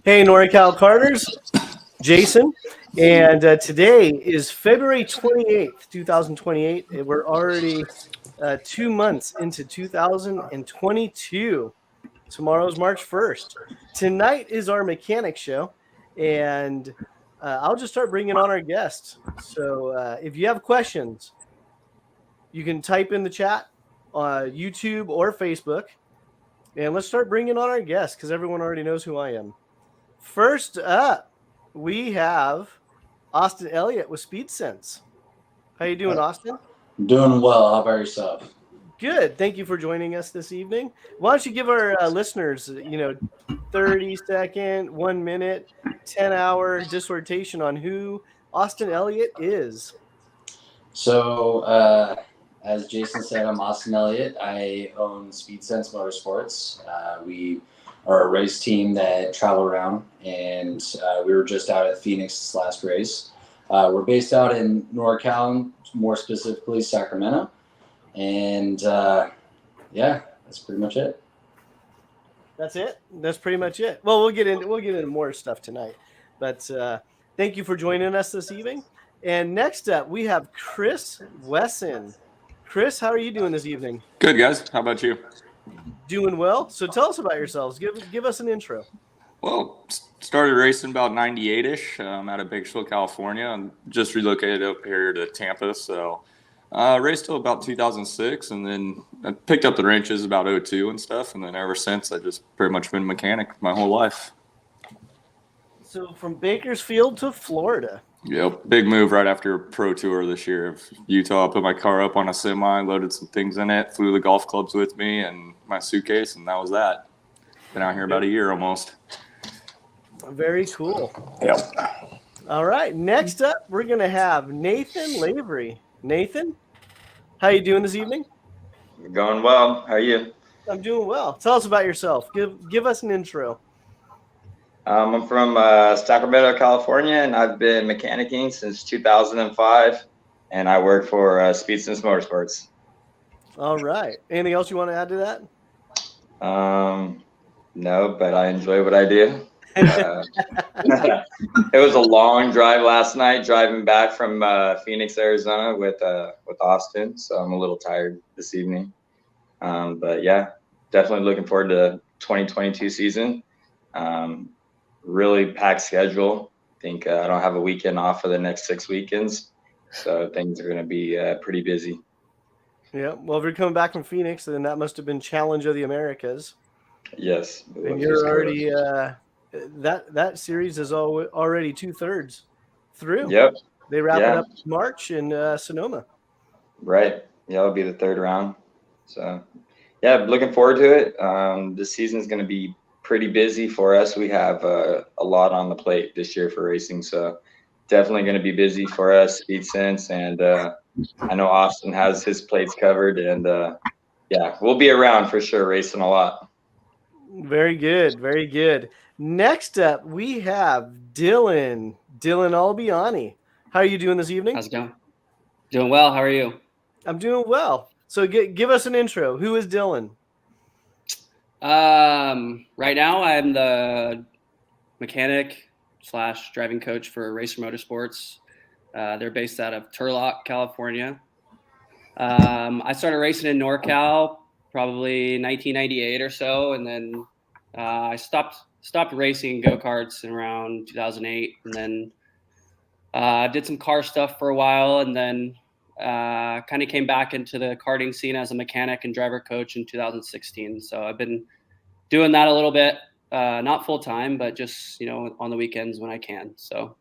Hey, Norcal Karters, Jason, and today is February 28th, 2028. And we're already 2 months into 2022. Tomorrow's March 1st. Tonight is our mechanic show, and I'll just start bringing on our guests. So if you have questions, you can type in the chat on YouTube or Facebook, and let's start bringing on our guests because everyone already knows who I am. First up, we have Austin Elliott with Speedsense. How you doing, Austin? Doing well. How about yourself? Good. Thank you for joining us this evening. Why don't you give our listeners, 30-second, 1 minute, 10-hour dissertation on who Austin Elliott is? So, as Jason said, I'm Austin Elliott. I own Speedsense Motorsports. We are a race team that travel around, and we were just out at Phoenix this last race. We're based out in NorCal, more specifically Sacramento, and yeah, that's pretty much it. That's it. That's pretty much it. Well, we'll get into more stuff tonight, but thank you for joining us this evening. And next up, we have Chris Wesson. Chris, how are you doing this evening? Good, guys. How about you? Doing well. So tell us about yourselves. Give us an intro. Well, started racing about 98-ish out of Bakersfield, California, and just relocated up here to Tampa. So raced till about 2006, and then I picked up the wrenches about 02 and stuff, and then ever since I just pretty much been a mechanic my whole life. So from Bakersfield to Florida. Yep, big move right after a pro tour this year of Utah. I put my car up on a semi, loaded some things in it, flew the golf clubs with me and my suitcase, and that was that. Been out here about a year almost. Very cool. Yep. All right, next up, we're going to have Nathan Lavery. Nathan, how you doing this evening? Going well. How are you? I'm doing well. Tell us about yourself. Give us an intro. I'm from Sacramento, California, and I've been mechanicking since 2005, and I work for Speedsense Motorsports. All right. Anything else you want to add to that? No, but I enjoy what I do. It was a long drive last night, driving back from Phoenix, Arizona with Austin, so I'm a little tired this evening. But yeah, definitely looking forward to 2022 season. Really packed schedule. I think I don't have a weekend off for the next 6 weekends, so things are going to be pretty busy. Yeah. Well, if you're coming back from Phoenix, then that must have been Challenge of the Americas. Yes. And you're already that series is already 2/3 through. Yep. They wrap it up in March in Sonoma. Right. Yeah, it'll be the third round. So yeah, looking forward to it. This season is going to be pretty busy for us. We have a lot on the plate this year for racing, so definitely going to be busy for us, Speedsense, and I know Austin has his plates covered, and yeah, we'll be around for sure, racing a lot. Very good, very good. Next up, we have Dylan Albiani. How are you doing this evening? How's it going? Doing well. How are you? I'm doing well. So give us an intro. Who is Dylan? Right now I'm the mechanic / driving coach for Racer Motorsports. They're based out of Turlock, California. I started racing in NorCal probably 1998 or so, and then I stopped racing go-karts in around 2008, and then did some car stuff for a while, and then kind of came back into the karting scene as a mechanic and driver coach in 2016. So I've been doing that a little bit, not full time, but just, on the weekends when I can. So.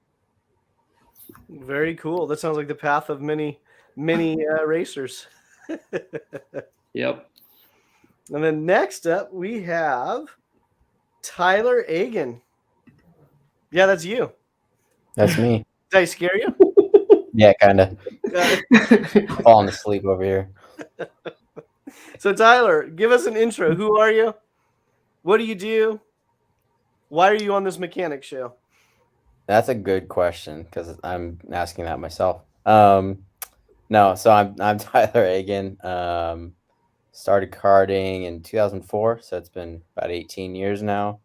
Very cool. That sounds like the path of many racers. Yep. And then next up we have Tyler Agan. Yeah, that's you. That's me. Did I scare you? Yeah, kind of. Falling asleep over here. So Tyler, give us an intro. Who are you? What do you do? Why are you on this mechanic show? That's a good question because I'm asking that myself. No, so I'm Tyler Agan. Started karting in 2004, so it's been about 18 years now.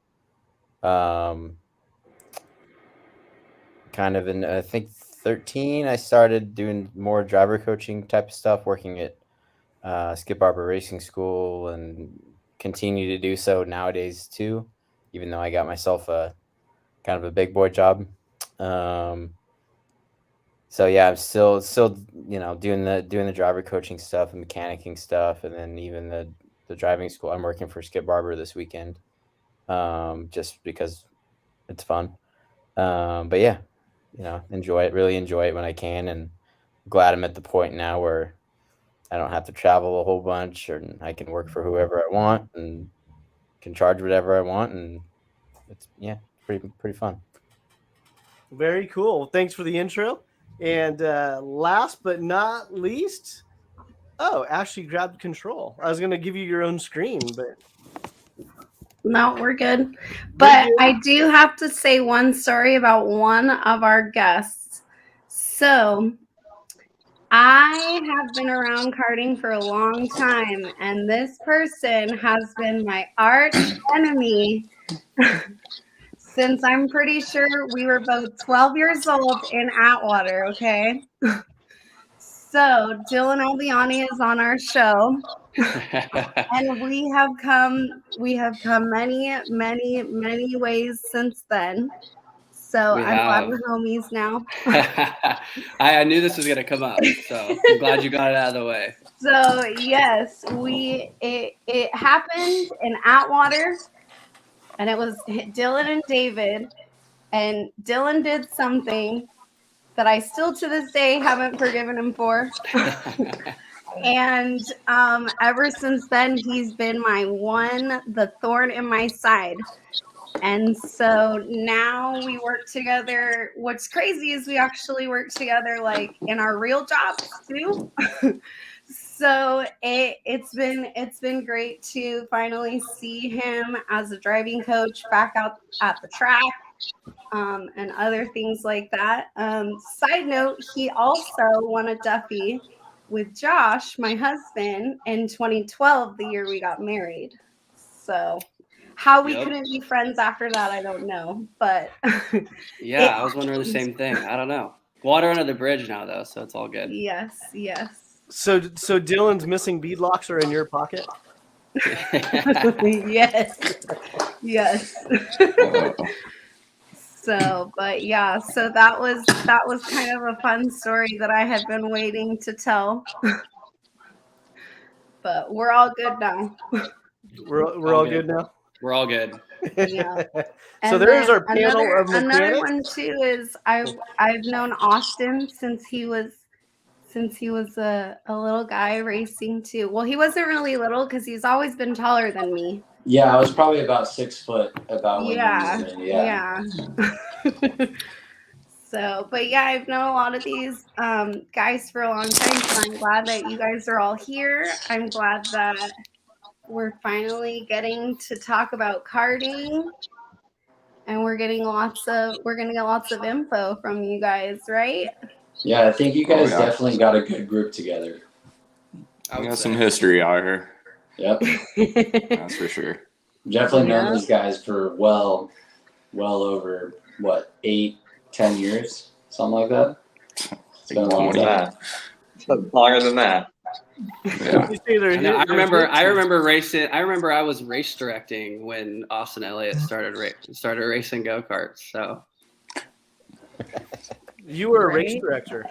kind of in, I think 13, I started doing more driver coaching type of stuff, working at Skip Barber Racing School, and continue to do so nowadays too, even though I got myself a kind of a big boy job. So yeah, I'm still doing the driver coaching stuff and mechanicking stuff, and then even the driving school. I'm working for Skip Barber this weekend, just because it's fun. But yeah, really enjoy it when I can, and glad I'm at the point now where I don't have to travel a whole bunch, or I can work for whoever I want and can charge whatever I want, and it's pretty fun. Very cool. Thanks for the intro. And last but not least, Ashley grabbed control. I was going to give you your own screen, but No, we're good. But I do have to say one story about one of our guests. So I have been around karting for a long time, and this person has been my arch enemy since I'm pretty sure we were both 12 years old in Atwater, okay? So Dylan Albiani is on our show. And we have come many, many, many ways since then. So I'm glad we're homies now. I knew this was going to come up, so I'm glad you got it out of the way. So yes, it happened in Atwater, and it was Dylan and David, and Dylan did something that I still to this day haven't forgiven him for. And ever since then, he's been the thorn in my side. And so now we work together. What's crazy is we actually work together like in our real jobs too. So it's been great to finally see him as a driving coach back out at the track, and other things like that. Side note, he also won a Duffy with Josh, my husband, in 2012, the year we got married. So how we couldn't be friends after that, I don't know. But yeah, I was wondering the same thing. I don't know. Water under the bridge now, though, so it's all good. Yes. So Dylan's missing beadlocks are in your pocket? Yes. So, but yeah, so that was kind of a fun story that I had been waiting to tell. But we're all good now. We're all good now. We're all good. Yeah. So there's our panel of mechanics. Another one too is I've known Austin since he was a little guy racing too. Well, he wasn't really little because he's always been taller than me. Yeah, I was probably about 6 foot when Yeah. you So, but yeah, I've known a lot of these guys for a long time, so I'm glad that you guys are all here. I'm glad that we're finally getting to talk about karting, and we're getting lots of info from you guys, right? Yeah, I think you guys definitely got a good group together. I got some history out here. Yep. That's for sure. Definitely known those guys for well over 8-10 years, something like that. It's been a long time. Longer than that. Yeah. I remember racing. I remember I was race directing when Austin Elliott started racing go-karts. So you were a race director.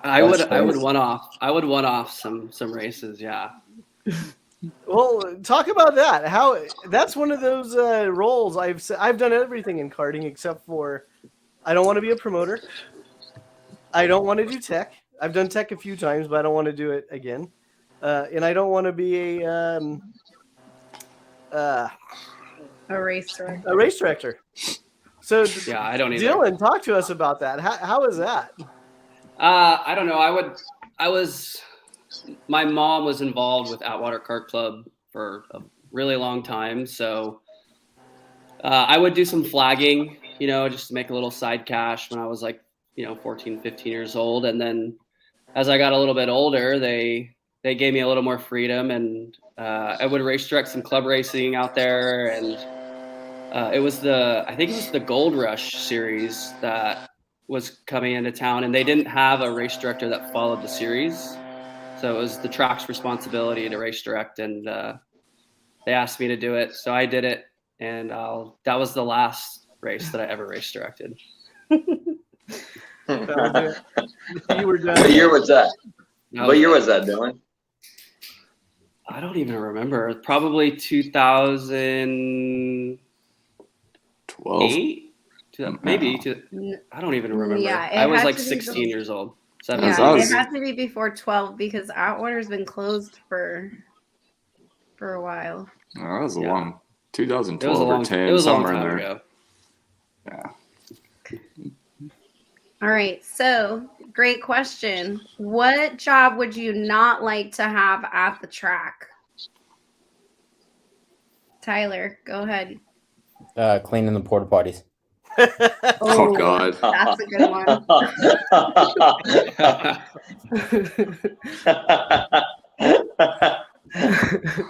I would one off some races. Yeah. Well, talk about that. How that's one of those roles I've done everything in karting except for I don't want to be a promoter. I don't want to do tech. I've done tech a few times, but I don't want to do it again. And I don't want to be a race director. A race director. So yeah, I don't either. Dylan, talk to us about that. How is that? I don't know. My mom was involved with Atwater Kart Club for a really long time. So I would do some flagging, just to make a little side cash when I was 14, 15 years old. And then as I got a little bit older, they gave me a little more freedom, and I would race direct some club racing out there. And I think it was the Gold Rush series that was coming into town, and they didn't have a race director that followed the series. So it was the track's responsibility to race direct, and they asked me to do it. So I did it, and that was the last race that I ever race directed. You were done. What year was that? That What year was that, Dylan? I don't even remember. Probably 2008, 12. maybe. I don't even remember. Yeah, it I was had like to be 16 years old. Yeah, 17. it had to be before 12 because Outwater's been closed for a while. Oh, that was a Yeah. long It was 2012 a long, or 10, it was a long somewhere in time there. ago. Yeah. All right, so great question. What job would you not like to have at the track? Tyler, go ahead. Cleaning the porta potties. Oh, God. That's a good one.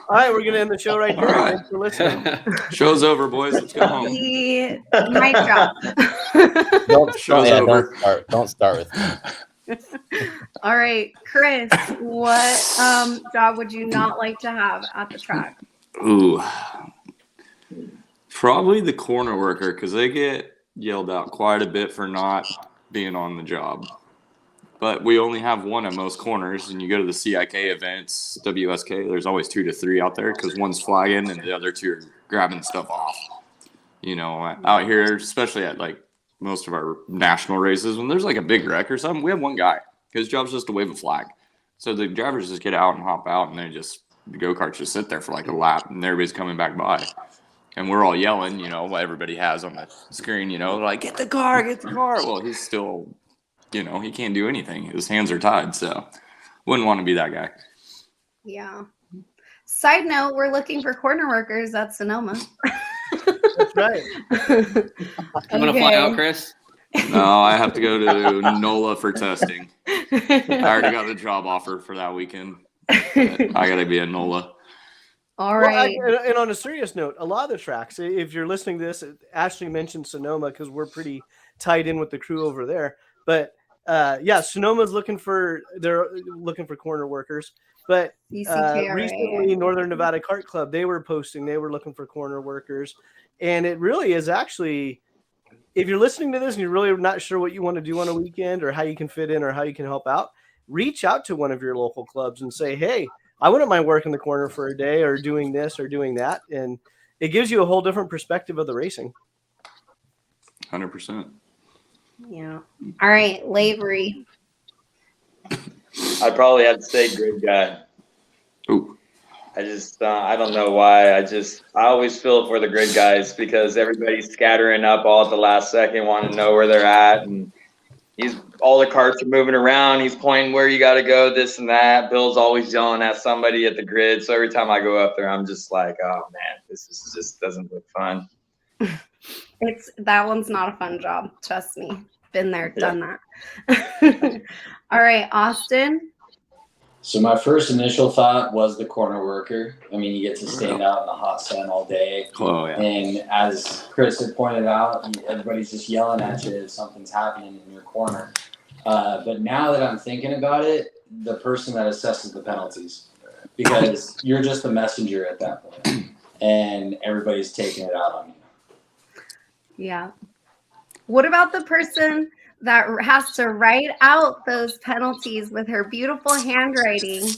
All right, we're gonna end the show right here. All right. Thanks for listening. Show's over, boys. Let's go home. My job. Show's over. Don't start with me. All right, Chris, what job would you not like to have at the track? Ooh. Probably the corner worker, because they get yelled out quite a bit for not being on the job. But we only have one at most corners, and you go to the CIK events, WSK, there's always 2 to 3 out there because one's flagging and the other 2 are grabbing stuff off. You know, out here, especially at like most of our national races, when there's like a big wreck or something, we have one guy. His job's just to wave a flag. So the drivers just get out and hop out, and the go-karts just sit there for like a lap, and everybody's coming back by. And we're all yelling, you know, what everybody has on the screen, you know, like, get the car. Well, he's still, you know, he can't do anything. His hands are tied, so wouldn't want to be that guy. Yeah. Side note, we're looking for corner workers at Sonoma. That's right. You want to fly out, Chris? No, I have to go to NOLA for testing. I already got a job offer for that weekend. I got to be at NOLA. All right. Well, and on a serious note, a lot of the tracks, if you're listening to this, Ashley mentioned Sonoma because we're pretty tied in with the crew over there. But yeah, Sonoma's they're looking for corner workers. But recently, Northern Nevada Kart Club, they were looking for corner workers. And it really is actually, if you're listening to this and you're really not sure what you want to do on a weekend or how you can fit in or how you can help out, reach out to one of your local clubs and say, hey, I wouldn't mind working the corner for a day or doing this or doing that. And it gives you a whole different perspective of the racing. 100%. Yeah. All right, Lavery. I probably have to say grid guy. Ooh. I just, I don't know why. I always feel for the grid guys because everybody's scattering up all at the last second, wanting to know where they're at. And all the carts are moving around. He's pointing where you got to go, this and that. Bill's always yelling at somebody at the grid. So every time I go up there, I'm just like, oh man, just doesn't look fun. That one's not a fun job. Trust me. Been there, done that. All right, Austin. So my first initial thought was the corner worker. I mean, you get to stand out in the hot sun all day. Oh, yeah. And as Chris had pointed out, everybody's just yelling at you if something's happening in your corner. But now that I'm thinking about it, the person that assesses the penalties, because you're just the messenger at that point, and everybody's taking it out on you. Yeah. What about the person that has to write out those penalties with her beautiful handwriting,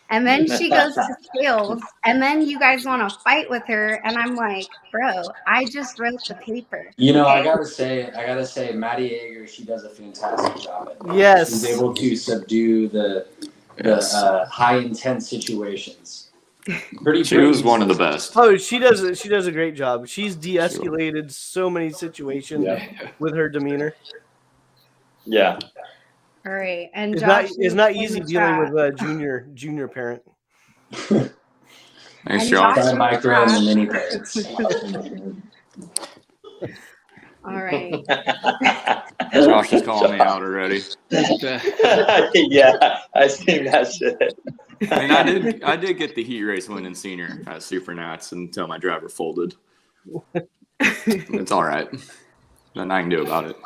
and then she goes to scales, and then you guys want to fight with her, and I'm like, bro, I just wrote the paper. You know, I gotta say, Maddie Ager, she does a fantastic job at that. Yes. She's able to subdue the high intense situations. She was one of the best. Oh, she does a great job. She's de-escalated so many situations with her demeanor. Yeah. All right, and It's not easy dealing with a junior parent. Nice Josh. job. Micro and the mini parents. All right. Josh is calling me out already. Yeah, I seen that shit. I mean, I did get the heat race win in senior at Super Nats until my driver folded. It's all right. Nothing I can do about it.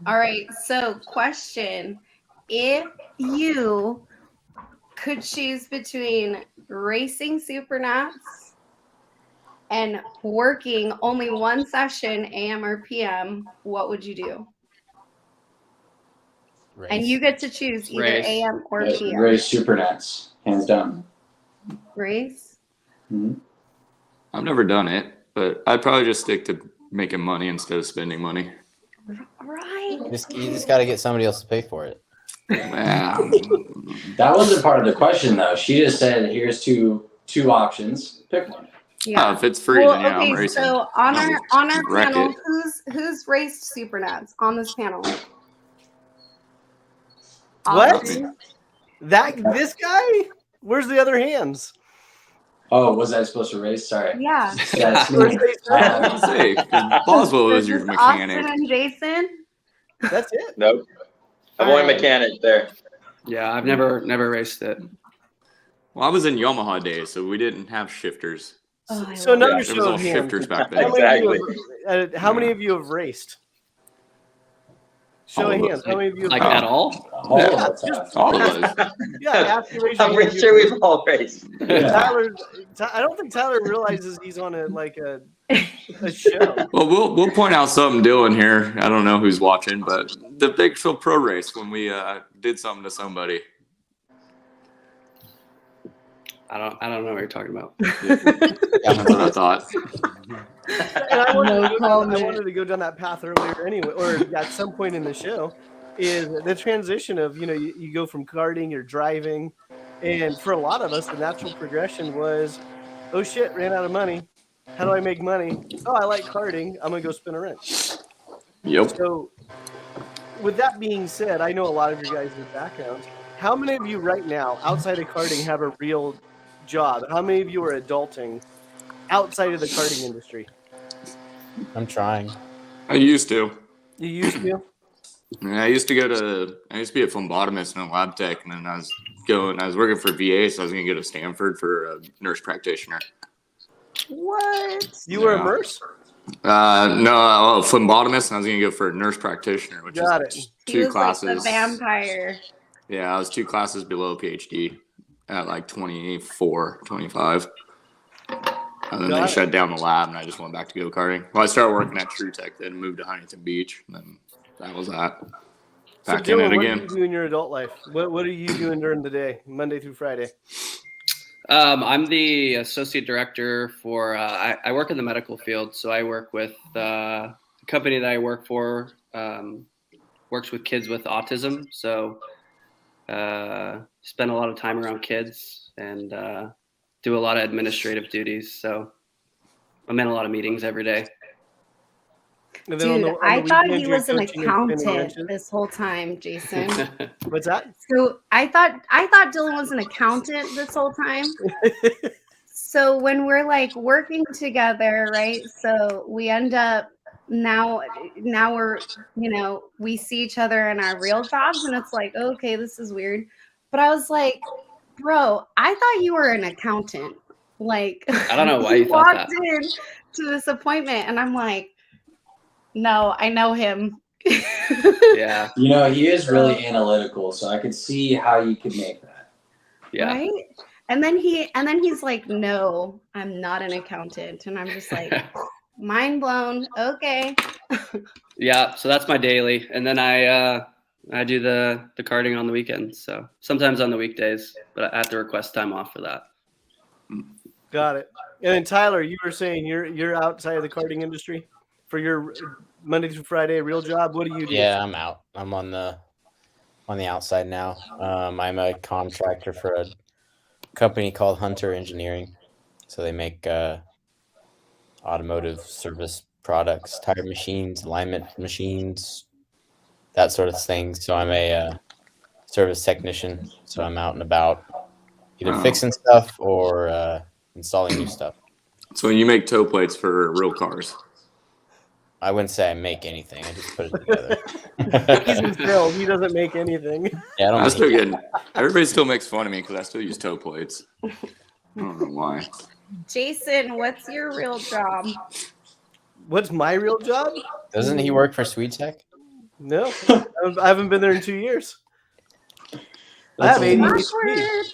All right. So, question: if you could choose between racing supernats and working only one session, AM or PM, what would you do? Race. And you get to choose either Race. AM or PM. Race Supernats, hands down. Race? Mhm. I've never done it, but I'd probably just stick to making money instead of spending money. Right. You just got to get somebody else to pay for it. Yeah. That wasn't part of the question, though. She just said, "Here's two options. Pick one." Yeah. If it's free, Well, then yeah, I'm okay, racing. so on our Wreck panel, it. who's raced supernats on this panel? What? Austin? This guy? Where's the other hands? Oh, was I supposed to race? Sorry. Yeah. That's Where's me. they I was gonna say, 'cause Boswell So was your just mechanic. Austin and Jason? That's it. Nope. I'm only mechanic there. Yeah, I've never raced it. Well, I was in Yamaha days, so we didn't have shifters. Oh, I So love another it. There was show all of hands. shifters back How then. many of Exactly. you how many of you have raced? Show All of of hands. us. How many of you have Like Oh. at all? All Yeah. of us have. All of us. Yeah, after you raise your I'm hand, pretty sure we've all raced. Tyler, I don't think Tyler realizes he's on a show. Well, we'll point out something Dylan here. I don't know who's watching, but the Big Phil Pro Race when we did something to somebody. I don't know what you're talking about. That's what I thought. And I wanted, No to go down, I comment. wanted to go down that path earlier anyway, or at some point in the show, is the transition of, you go from karting, you're driving, and for a lot of us, the natural progression was, oh shit, ran out of money. How do I make money? Oh, I like karting. I'm going to go spin a wrench. Yep. So with that being said, I know a lot of your guys' backgrounds. How many of you right now, outside of karting, have a real job? How many of you are adulting outside of the karting industry? I'm trying. I used to. You used to? I used to be a phlebotomist and a lab tech, and then I was working for VA, so I was going to go to Stanford for a nurse practitioner. What? You were a Yeah. nurse? No, a phlebotomist, and I was going to go for a nurse practitioner, which Got is it. He two was classes. like the vampire. Yeah, I was 2 classes below PhD at like 24, 25. And then Got they it. shut down the lab, and I just went back to go karting. Well, I started working at True Tech, then moved to Huntington Beach, and then that was that. So Back in Dylan, it what do again. you do in your adult life? What are you doing during the day, Monday through Friday? I'm the associate director for. I work in the medical field, so I work with the company that I work for. Works with kids with autism, so spend a lot of time around kids and do a lot of administrative duties. So I'm in a lot of meetings every day. And then Dude, I thought he you're was an coaching and spinning accountant wrenches? this whole time, Jason. What's that? So I thought Dylan was an accountant this whole time. So when we're like working together, right? So we end up now we're we see each other in our real jobs, and it's like, okay, this is weird. But I was like, bro, I thought you were an accountant. Like, I don't know why you thought that. walked in to this appointment, and I'm like, no, I know him. Yeah, He is really analytical, so I could see how you could make that. yeah. Right? And then he's like, no, I'm not an accountant. And I'm just like, mind blown. Okay. Yeah, so that's my daily, and then I do the karting on the weekends. So sometimes on the weekdays, but I have to request time off for that. Got it. And then Tyler, you were saying you're outside of the karting industry for your Monday through Friday real job. What do you do? Yeah, I'm out. I'm on the outside now. I'm a contractor for a company called Hunter Engineering. So they make automotive service products, tire machines, alignment machines, that sort of thing. So I'm a service technician. So I'm out and about either fixing stuff or installing new stuff. So when you make toe plates for real cars. I wouldn't say I make anything. I just put it together. He's in sales. He doesn't make anything. Yeah, I don't I make still get everybody still makes fun of me because I still use toe plates. I don't know why. Jason, what's your real job? What's my real job? Doesn't he work for Sweet Tech? No, I haven't been there in 2 years. I have ADHD.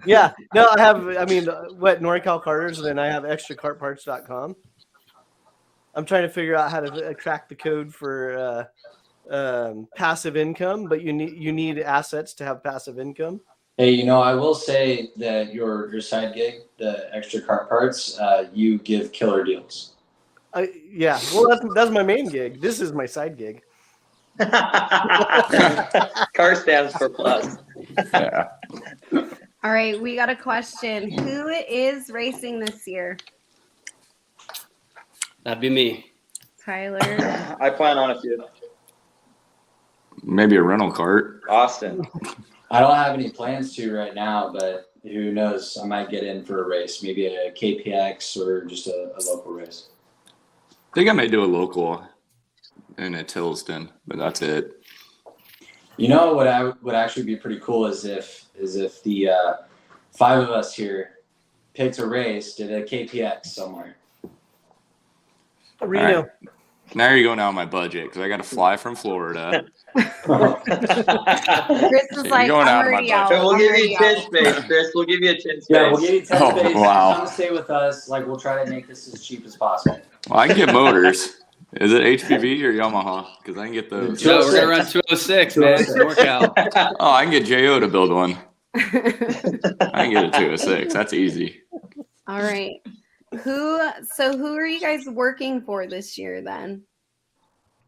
Yeah, no, I have. I mean, Norcal Karters, and then I have extrakartparts.com. I'm trying to figure out how to crack the code for passive income, but you need assets to have passive income. Hey, I will say that your side gig, the extra kart parts, you give killer deals. Yeah, well, that's my main gig. This is my side gig. Car stands for plus. Yeah. All right, we got a question. Who is racing this year? That'd be me. Tyler. I plan on a few. Maybe a rental cart. Austin. I don't have any plans to right now, but who knows? I might get in for a race, maybe a KPX or just a local race. I think I may do a local in a Tillston, but that's it. What would actually be pretty cool is if the 5 of us here picked a race, did a KPX somewhere. Reno. All right. Now you're going out of my budget because I got to fly from Florida. Chris is like, going out I'm of my already out. budget. We'll I'm give already you out. 10 space, Chris. We'll give you a 10 space. Yeah, we'll give you 10 Oh, space. wow. Come stay with us. Like, we'll try to make this as cheap as possible. Well, I can get motors. Is it HPV or Yamaha? Because I can get those. So we're gonna run 206, man. NorCal. Oh, I can get JO to build one. I can get a 206. That's easy. All right. Who are you guys working for this year then?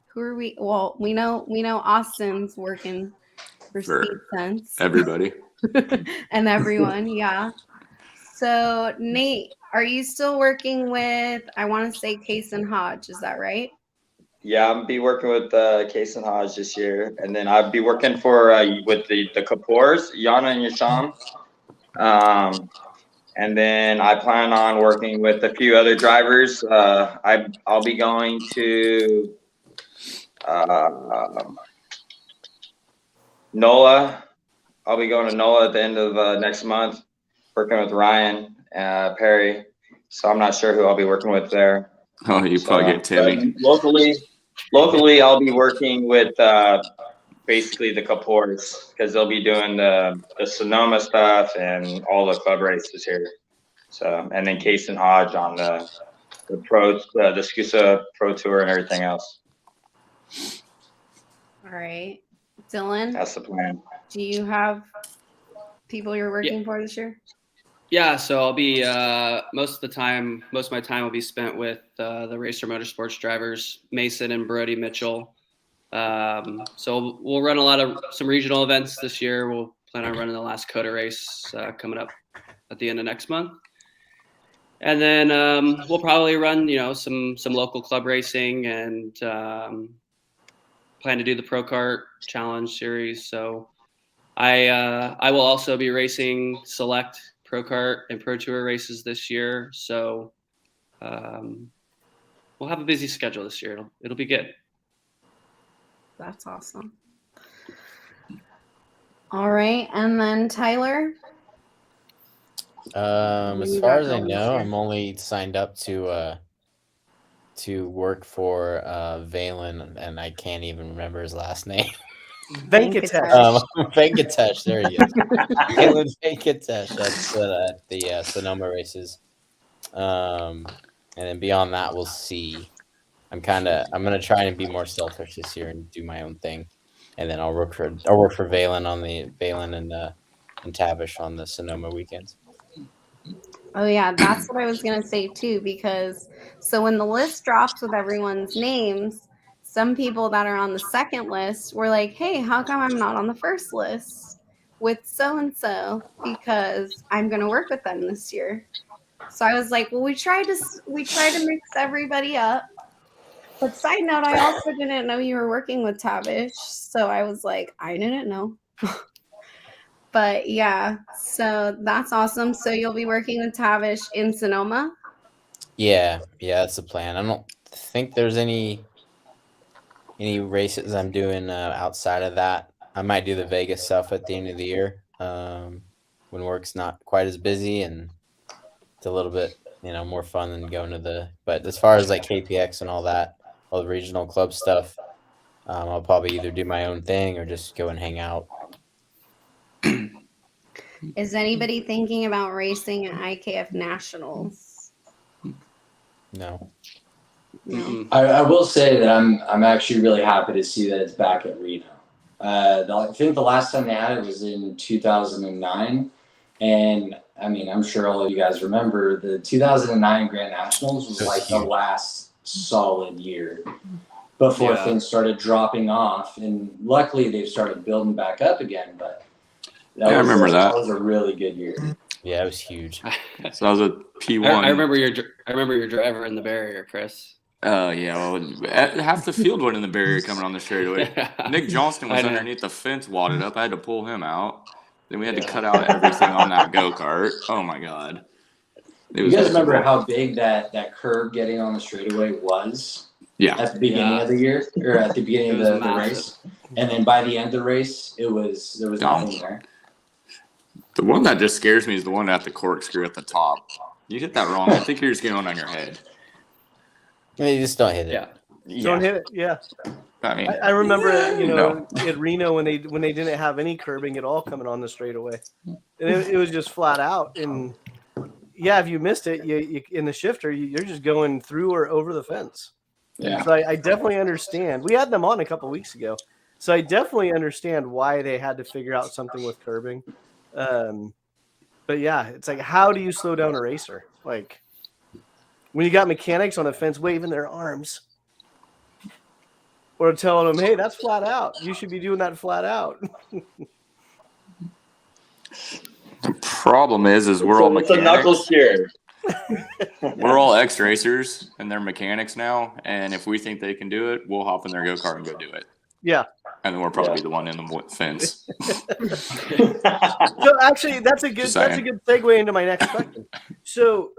Who are we? Well, we know Austin's working for For Speedsense. Everybody. And everyone, yeah. So Nate, are you still working with, I want to say Case and Hodge, is that right? Yeah, I'll be working with Case and Hodge this year, and then I'll be working for with the Kapoors, Yana and Yasham. And then I plan on working with a few other drivers. I'll be going to NOLA. I'll be going to NOLA at the end of next month, working with Ryan Perry. So I'm not sure who I'll be working with there. Oh, you probably get Timmy. Locally, I'll be working with basically the Kapoors because they'll be doing the Sonoma stuff and all the club races here. So, and then Case and Hodge on the SCUSA Pro Tour and everything else. All right. Dylan, That's the plan. do you have people you're working for this year? Yeah, so I'll be most of my time will be spent with the Racer Motorsports drivers, Mason and Brody Mitchell. So we'll run some regional events this year. We'll plan on running the last COTA race coming up at the end of next month. And then we'll probably run, some local club racing and plan to do the Pro Kart Challenge Series. So I will also be racing select Pro Kart and Pro Tour races this year. So we'll have a busy schedule this year. It'll be good. That's awesome. All right. And then Tyler? As far as I know, I'm only signed up to work for Valen, and I can't even remember his last name. Venkatesh. Venkatesh, there he is. Valen Venkatesh. That's at the Sonoma races. And then beyond that, we'll see. I'm gonna try and be more selfish this year and do my own thing, and then I'll work for Valen and Tavish on the Sonoma weekends. Oh yeah, that's what I was gonna say too, because so when the list drops with everyone's names, some people that are on the second list were like, hey, how come I'm not on the first list with so and so? Because I'm gonna work with them this year. So I was like, well, we tried to mix everybody up. But side note, I also didn't know you were working with Tavish. So I was like, I didn't know. But yeah, so that's awesome. So you'll be working with Tavish in Sonoma? Yeah, that's the plan. I don't think there's any races I'm doing outside of that. I might do the Vegas stuff at the end of the year when work's not quite as busy, and It's a little bit, more fun than going to but as far as like KPX and all that, all the regional club stuff, I'll probably either do my own thing or just go and hang out. Is anybody thinking about racing at IKF Nationals? No. No. I will say that I'm actually really happy to see that it's back at Reno. I think the last time they had it was in 2009, and I mean, I'm sure all of you guys remember the 2009 Grand Nationals was like the last solid year before things started dropping off, and luckily they've started building back up again. But I remember that. That was a really good year. Yeah, it was huge. So that was a P1. I remember your driver in the barrier, Chris. Yeah, well, half the field went in the barrier coming on the straightaway. Nick Johnston was underneath the fence, wadded up. I had to pull him out. Then we had to cut out everything on that go-kart. Oh, my God. You guys remember how big that curve getting on the straightaway was? Yeah. At the beginning of the year, or at the beginning of the race. And then by the end of the race, there was nothing there. The one that just scares me is the one at the corkscrew at the top. You hit that wrong, I think you're just going on your head. You just don't hit it. Yeah. Don't hit it. Yeah. I mean, I remember, at Reno when they didn't have any curbing at all coming on the straightaway, and it was just flat out. And if you missed it, you in the shifter, you're just going through or over the fence. Yeah. So I definitely understand. We had them on a couple of weeks ago, so I definitely understand why they had to figure out something with curbing. But yeah, it's like, how do you slow down a racer? Like when you got mechanics on a fence waving their arms. Or telling them, hey, that's flat out. You should be doing that flat out. the problem is we're all It's a knuckle mechanics. steer. We're all ex-racers, and they're mechanics now. And if we think they can do it, we'll hop in their go-kart and go do it. Yeah. And then we'll probably be the one in the fence. So actually, that's a good segue into my next question. So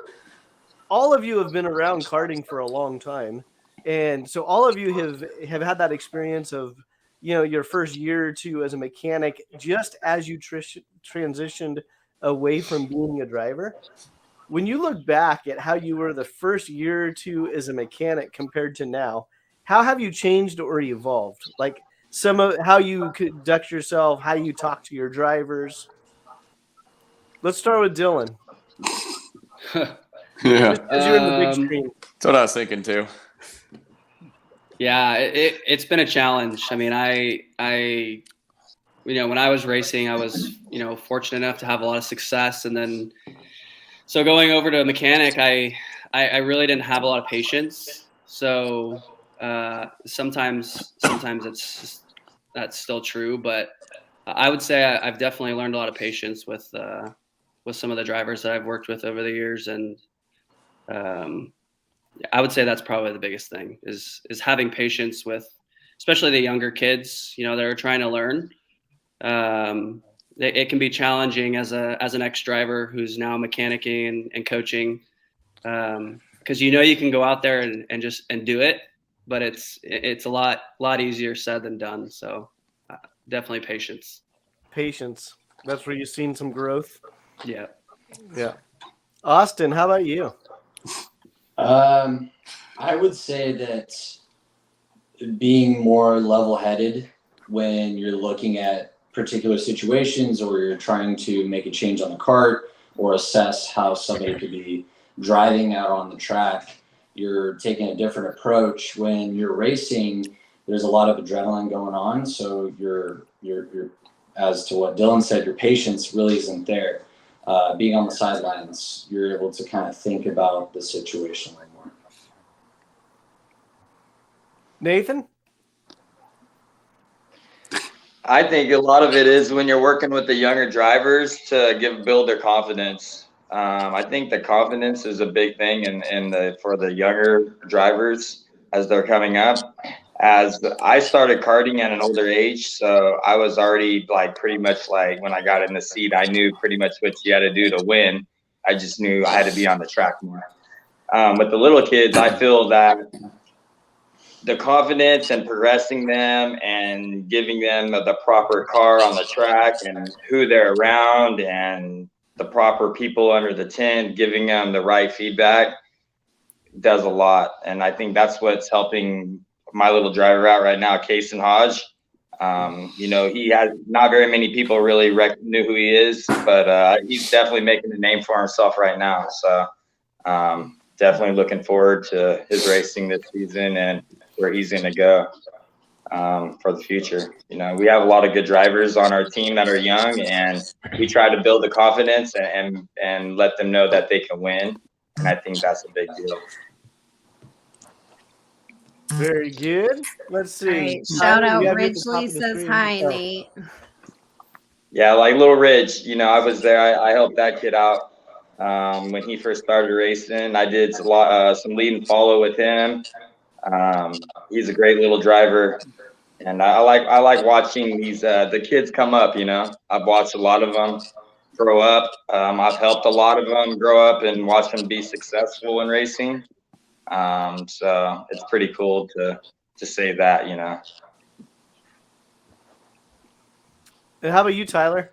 all of you have been around karting for a long time. And so all of you have had that experience of, your first year or two as a mechanic, just as you transitioned away from being a driver. When you look back at how you were the first year or two as a mechanic compared to now, how have you changed or evolved? Like some of how you conduct yourself, how you talk to your drivers. Let's start with Dylan. Yeah. Because you're in the big screen. That's what I was thinking too. Yeah, it's been a challenge. I mean, I when I was racing, I was, fortunate enough to have a lot of success. And then, so going over to a mechanic, I really didn't have a lot of patience. So sometimes that's still true. But I would say I've definitely learned a lot of patience with some of the drivers that I've worked with over the years. And I would say that's probably the biggest thing is having patience with, especially the younger kids, that are trying to learn. It can be challenging as an ex-driver who's now mechanicking and coaching, because you can go out there and do it, but it's a lot easier said than done. So definitely patience. Patience. That's where you've seen some growth. Yeah. Yeah. Austin, how about you? I would say that being more level-headed when you're looking at particular situations or you're trying to make a change on the kart or assess how somebody could be driving out on the track, you're taking a different approach. When you're racing, there's a lot of adrenaline going on, so you're as to what Dylan said, your patience really isn't there. Being on the sidelines, you're able to kind of think about the situation a little more. Nathan? I think a lot of it is when you're working with the younger drivers to build their confidence. I think the confidence is a big thing for the younger drivers as they're coming up. As I started karting at an older age, so I was already pretty much when I got in the seat, I knew pretty much what you had to do to win. I just knew I had to be on the track more. With the little kids, I feel that the confidence and progressing them and giving them the proper car on the track and who they're around and the proper people under the tent, giving them the right feedback does a lot. And I think that's what's helping my little driver out right now, Case and Hodge. You know, he has not very many people really knew who he is, but he's definitely making a name for himself right now. So definitely looking forward to his racing this season and where he's going to go for the future. You know, we have a lot of good drivers on our team that are young, and we try to build the confidence and let them know that they can win. And I think that's a big deal. Very good. Let's see. All right, shout out You have me at the top Ridgely of the says screen. hi, Oh. Nate. Yeah, like Little Ridge, you know, I was there. I helped that kid out when he first started racing. I did some lead and follow with him. He's a great little driver, and I like watching these the kids come up. You know, I've watched a lot of them grow up. I've helped a lot of them grow up and watch them be successful in racing. So it's pretty cool to say that, you know. And how about you, Tyler?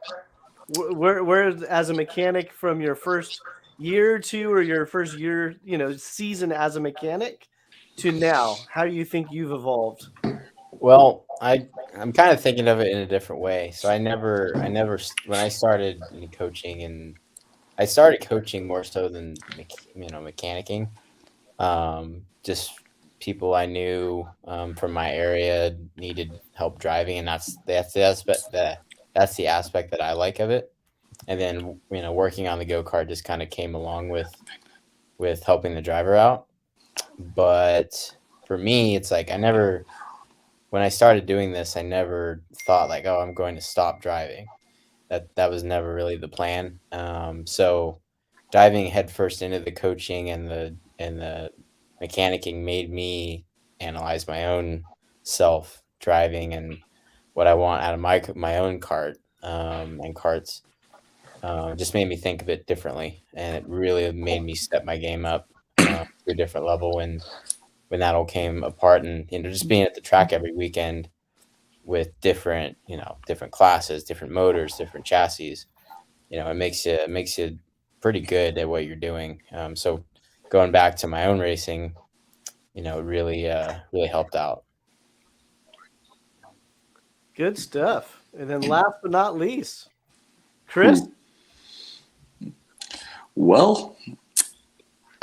Where as a mechanic from your first year or two, or your first year, season as a mechanic to now, how do you think you've evolved? Well, I'm kind of thinking of it in a different way. So I never when I started in coaching, and I started coaching more so than mechanicking. Just people I knew from my area needed help driving, and that's the aspect that I like of it. And then working on the go-kart just kind of came along with helping the driver out. But for me, it's like when I started doing this, I never thought like, oh, I'm going to stop driving. That was never really the plan. So diving headfirst into the coaching and the mechanicking made me analyze my own self driving and what I want out of my own kart and karts. Just made me think of it differently, and it really made me step my game up to a different level when that all came apart. And just being at the track every weekend with different classes, different motors, different chassis, it makes you pretty good at what you're doing. So going back to my own racing, it really helped out. Good stuff. And then last but not least, Chris. Well,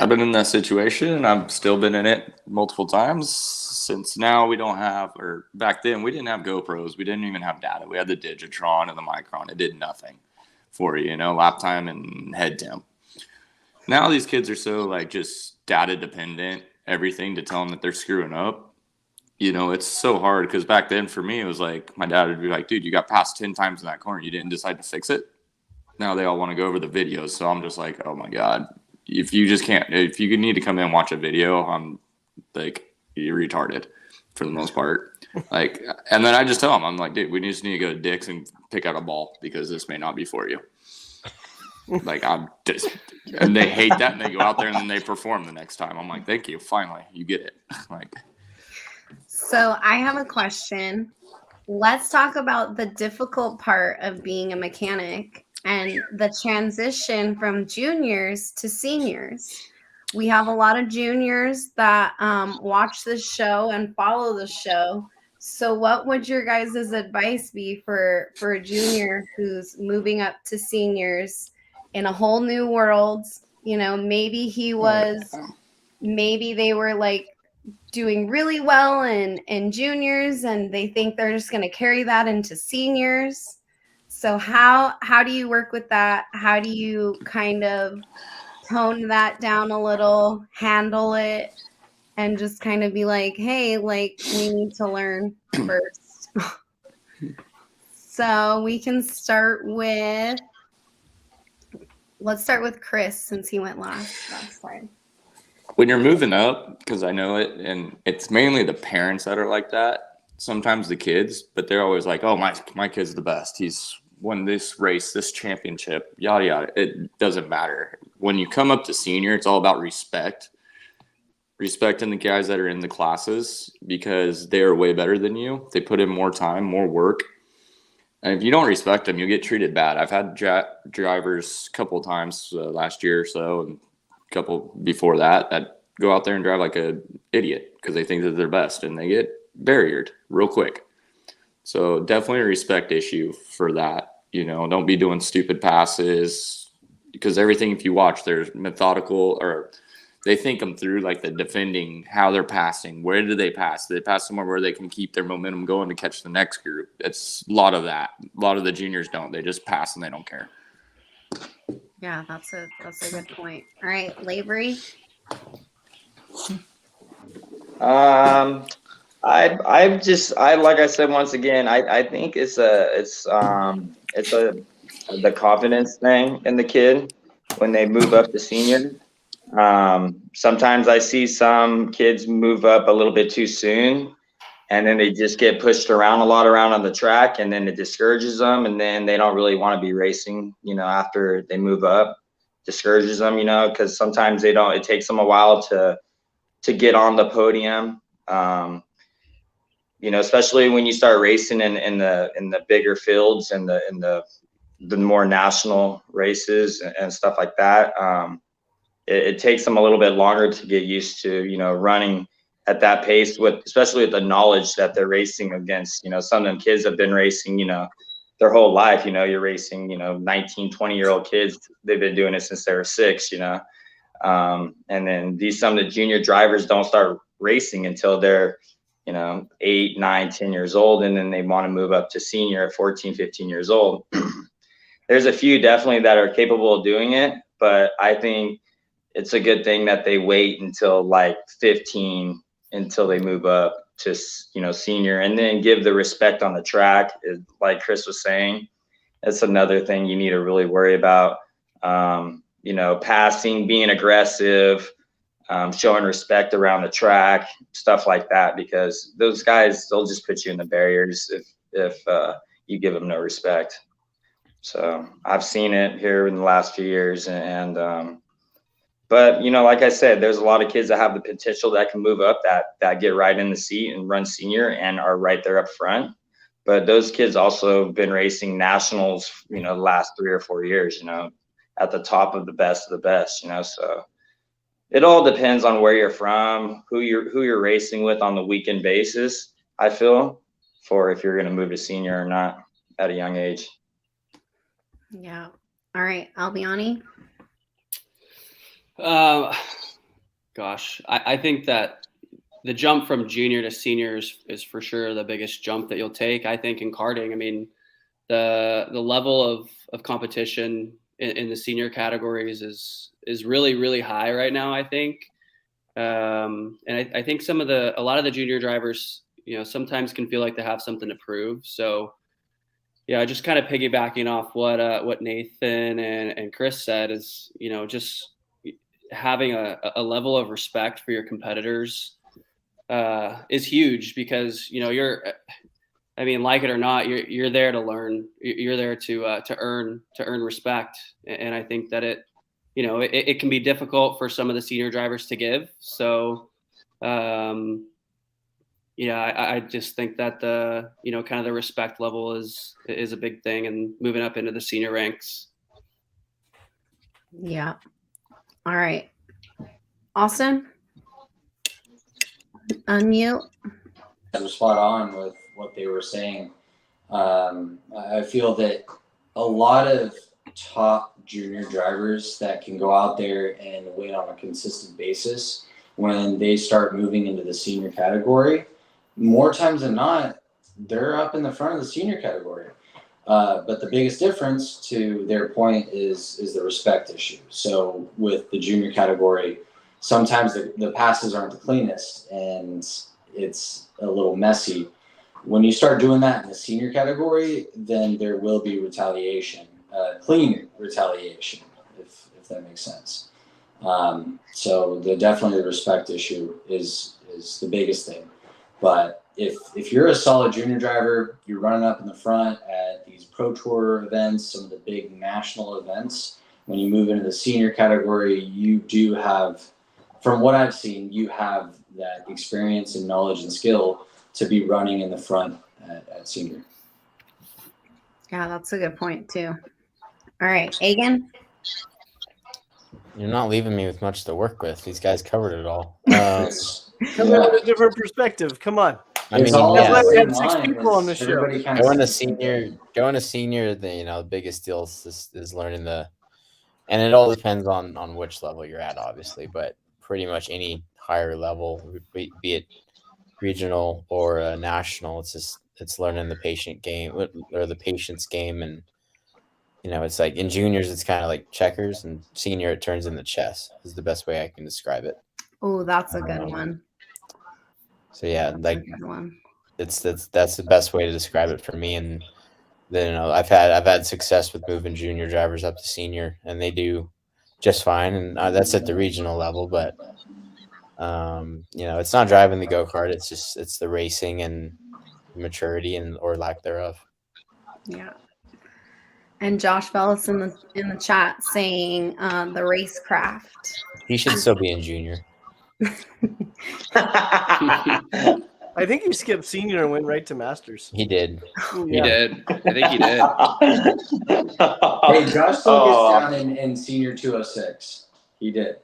I've been in that situation, and I've still been in it multiple times since now we don't have, or back then we didn't have GoPros. We didn't even have data. We had the Digitron and the Micron. It did nothing for you, lap time and head temp. Now these kids are so just data dependent, everything to tell them that they're screwing up. It's so hard because back then for me, it was like my dad would be like, dude, you got passed 10 times in that corner. You didn't decide to fix it. Now they all want to go over the videos. So I'm just like, oh my God, if you need to come in and watch a video, I'm like, you're retarded for the most part. And then I just tell them, I'm like, dude, we just need to go to Dick's and pick out a ball because this may not be for you. And they hate that, and they go out there and then they perform the next time. I'm like, thank you. Finally, you get it. So I have a question. Let's talk about the difficult part of being a mechanic and the transition from juniors to seniors. We have a lot of juniors that watch the show and follow the show. So what would your guys' advice be for a junior who's moving up to seniors in a whole new world? Maybe they were doing really well in juniors, and they think they're just going to carry that into seniors. So how do you work with that? How do you kind of tone that down a little, handle it, and just kind of be like, hey, we need to learn first. So we can let's start with Chris, since he went last time. When you're moving up, because I know it, and it's mainly the parents that are like that, sometimes the kids, but they're always like, oh, my kid's the best. He's won this race, this championship, yada, yada. It doesn't matter. When you come up to senior, it's all about respecting the guys that are in the classes because they are way better than you. They put in more time, more work. And if you don't respect them, you'll get treated bad. I've had drivers a couple of times last year or so, and a couple before that go out there and drive like a idiot because they think that they're best, and they get barriered real quick. So definitely a respect issue for that. You know, don't be doing stupid passes, because everything, if you watch, there's methodical, or they think them through, like the defending, how they're passing, where do they pass? Do they pass somewhere where they can keep their momentum going to catch the next group? It's a lot of that. A lot of the juniors don't. They just pass and they don't care. Yeah, that's a good point. All right, Lavery. I like I said, once again, I think it's the confidence thing in the kid when they move up to senior. Sometimes I see some kids move up a little bit too soon, and then they just get pushed around a lot on the track, and then it discourages them, and then they don't really want to be racing, you know, after they move up. Discourages them, you know, because sometimes it takes them a while to get on the podium. You know, especially when you start racing in the bigger fields and the more national races and stuff like that. It takes them a little bit longer to get used to, you know, running at that pace, especially with the knowledge that they're racing against. You know, some of them kids have been racing, you know, their whole life. You know, you're racing, you know, 19, 20-year-old kids. They've been doing it since they were 6, you know. And then some of the junior drivers don't start racing until they're, you know, 8, 9, 10 years old. And then they want to move up to senior at 14, 15 years old. There's a few definitely that are capable of doing it, but I think it's a good thing that they wait until like 15 until they move up to, you know, senior, and then give the respect on the track. Like Chris was saying, that's another thing you need to really worry about. You know, passing, being aggressive, showing respect around the track, stuff like that, because those guys, they'll just put you in the barriers if you give them no respect. So I've seen it here in the last few years, but, you know, like I said, there's a lot of kids that have the potential that can move up, that get right in the seat and run senior and are right there up front. But those kids also been racing nationals, you know, the last 3 or 4 years, you know, at the top of the best, you know. So it all depends on where you're from, who you're racing with on the weekend basis, I feel, for if you're going to move to senior or not at a young age. Yeah. All right, Albiani. Gosh, I think that the jump from junior to senior is for sure the biggest jump that you'll take. I think in karting, I mean, the level of competition in the senior categories is really, really high right now, I think. And I think a lot of the junior drivers, you know, sometimes can feel like they have something to prove. So yeah, just kind of piggybacking off what Nathan and Chris said is, you know, just having a level of respect for your competitors is huge, because, you know, I mean, like it or not, you're there to learn. You're there to earn respect, and I think that it can be difficult for some of the senior drivers to give. So, yeah, I just think that kind of the respect level is a big thing, and moving up into the senior ranks. Yeah. All right, Austin, unmute. I'm spot on with what they were saying. I feel that a lot of top junior drivers that can go out there and win on a consistent basis, when they start moving into the senior category, more times than not, they're up in the front of the senior category. But the biggest difference, to their point, is the respect issue. So with the junior category, sometimes the passes aren't the cleanest and it's a little messy. When you start doing that in the senior category, then there will be retaliation, clean retaliation, if that makes sense. So definitely the respect issue is the biggest thing. But if you're a solid junior driver, you're running up in the front at these Pro Tour events, some of the big national events, when you move into the senior category, you do have, from what I've seen, you have that experience and knowledge and skill to be running in the front at senior. Yeah, that's a good point too. All right, Agan. You're not leaving me with much to work with. These guys covered it all. Come in with a different perspective. Come on. I mean, It's all That's yeah, why we in have 6 line, people on the is show. everybody kind of going to says the same thing. senior, the biggest deal is learning and it all depends on which level you're at, obviously, but pretty much any higher level, be it regional or national, it's learning the patient game or the patient's game. And it's like in juniors it's kind of like checkers, and senior it turns into chess is the best way I can describe it. Oh, that's a good one. So yeah, That's like a good one. that's the best way to describe it for me. And then I've had success with moving junior drivers up to senior, and they do just fine. And that's at the regional level, but it's not driving the go-kart. It's the racing and maturity or lack thereof. Yeah. And Josh Bellis in the chat saying the racecraft. He should still be in junior. I think he skipped senior and went right to masters. He did. He did. I think he did. Hey, Josh still gets down in senior 206. He did.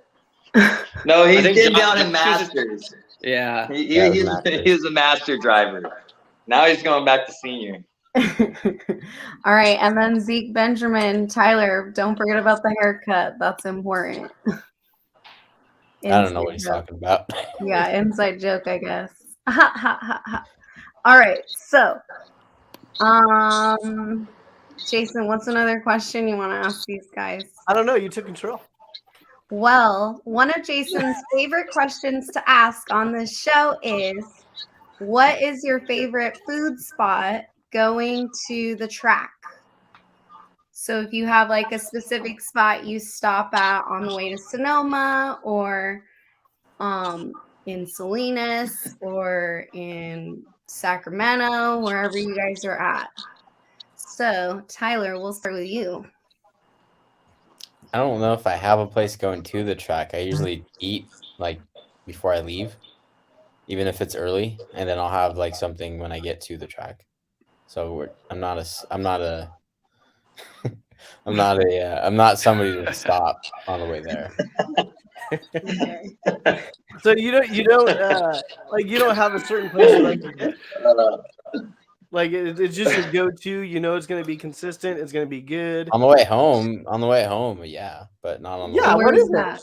No, he's I think getting Josh- down in Josh is- masters. Yeah. He Masters. was a master driver. Now he's going back to senior. All right, and then Zeke Benjamin, Tyler, don't forget about the haircut. That's important. I don't know what he's talking about. Yeah, inside joke, I guess. Ha, ha, ha, ha. All right, so, Jason, what's another question you want to ask these guys? I don't know. You took control. Well, one of Jason's favorite questions to ask on this show is, what is your favorite food spot going to the track? So if you have like a specific spot you stop at on the way to Sonoma, or in Salinas, or in Sacramento, wherever you guys are at. So Tyler, we'll start with you. I don't know if I have a place going to the track. I usually eat like before I leave, even if it's early, and then I'll have like something when I get to the track. So I'm not somebody to stop on the way there. So you don't have a certain place you like to go. Like it's just your go-to. It's going to be consistent. It's going to be good. On the way home, yeah, but not on the way. What is that?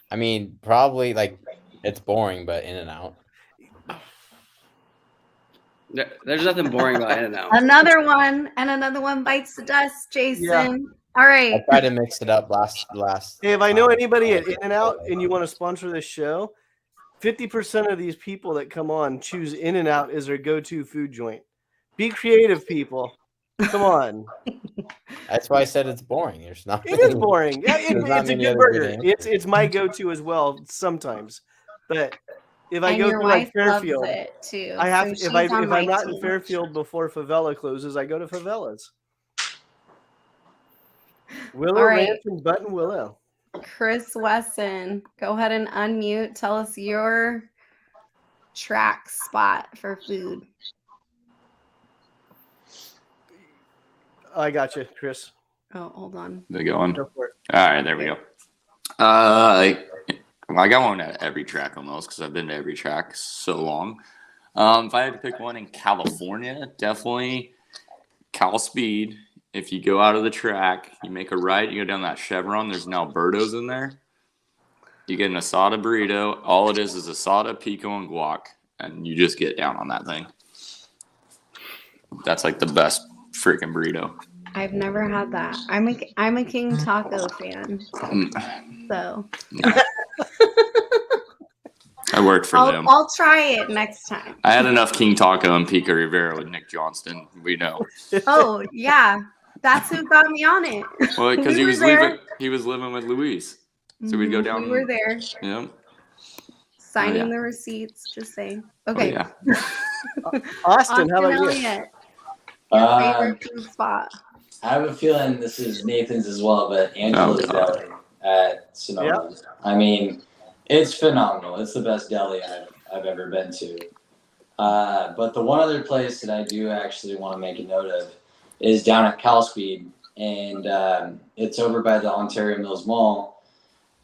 I mean, probably like it's boring, but In-N-Out. There's nothing boring about In-N-Out. Another one bites the dust, Jason. Yeah. All right. I tried to mix it up last. Hey, if I know anybody at In-N-Out and you want to sponsor this show, 50% of these people that come on choose In-N-Out as their go-to food joint. Be creative, people. Come on. That's why I said it's boring. There's not. It is boring. Yeah, There's not it's a many good other burger. good It's my go-to as well sometimes. But if I And go your through like wife loves Fairfield, it too. I have so if she's I'm on my not in team. Fairfield before Favela closes, I go to Favela's. Willow All right. Ranch and Button Willow. Chris Wesson, go ahead and unmute. Tell us your track spot for food. I got you, Chris. Oh, hold on. They going? Go for it. All right, there we go. I got one at every track almost because I've been to every track so long. If I had to pick one in California, definitely Cal Speed. If you go out of the track, you make a right, you go down that Chevron, there's an Alberto's in there. You get an asada burrito. All it is asada, pico, and guac, and you just get down on that thing. That's like the best freaking burrito. I've never had that. I'm a King Taco fan. So I worked for them. I'll try it next time. I had enough King Taco and Pico Rivera with Nick Johnston. We know. Oh yeah, that's who got me on it. Well, because We he were was there. leaving. He was living with Luis, so we'd go down. We were there Yeah. signing Oh, yeah. the receipts. Just saying. Oh, Okay. yeah. Austin, how about you? Elliott, your favorite food spot? I have a feeling this is Nathan's as well, but Angela's God. Deli at Sonoma. I mean, it's phenomenal. It's the best deli I've ever been to. But the one other place that I do actually want to make a note of is down at Cal Speed, and it's over by the Ontario Mills Mall.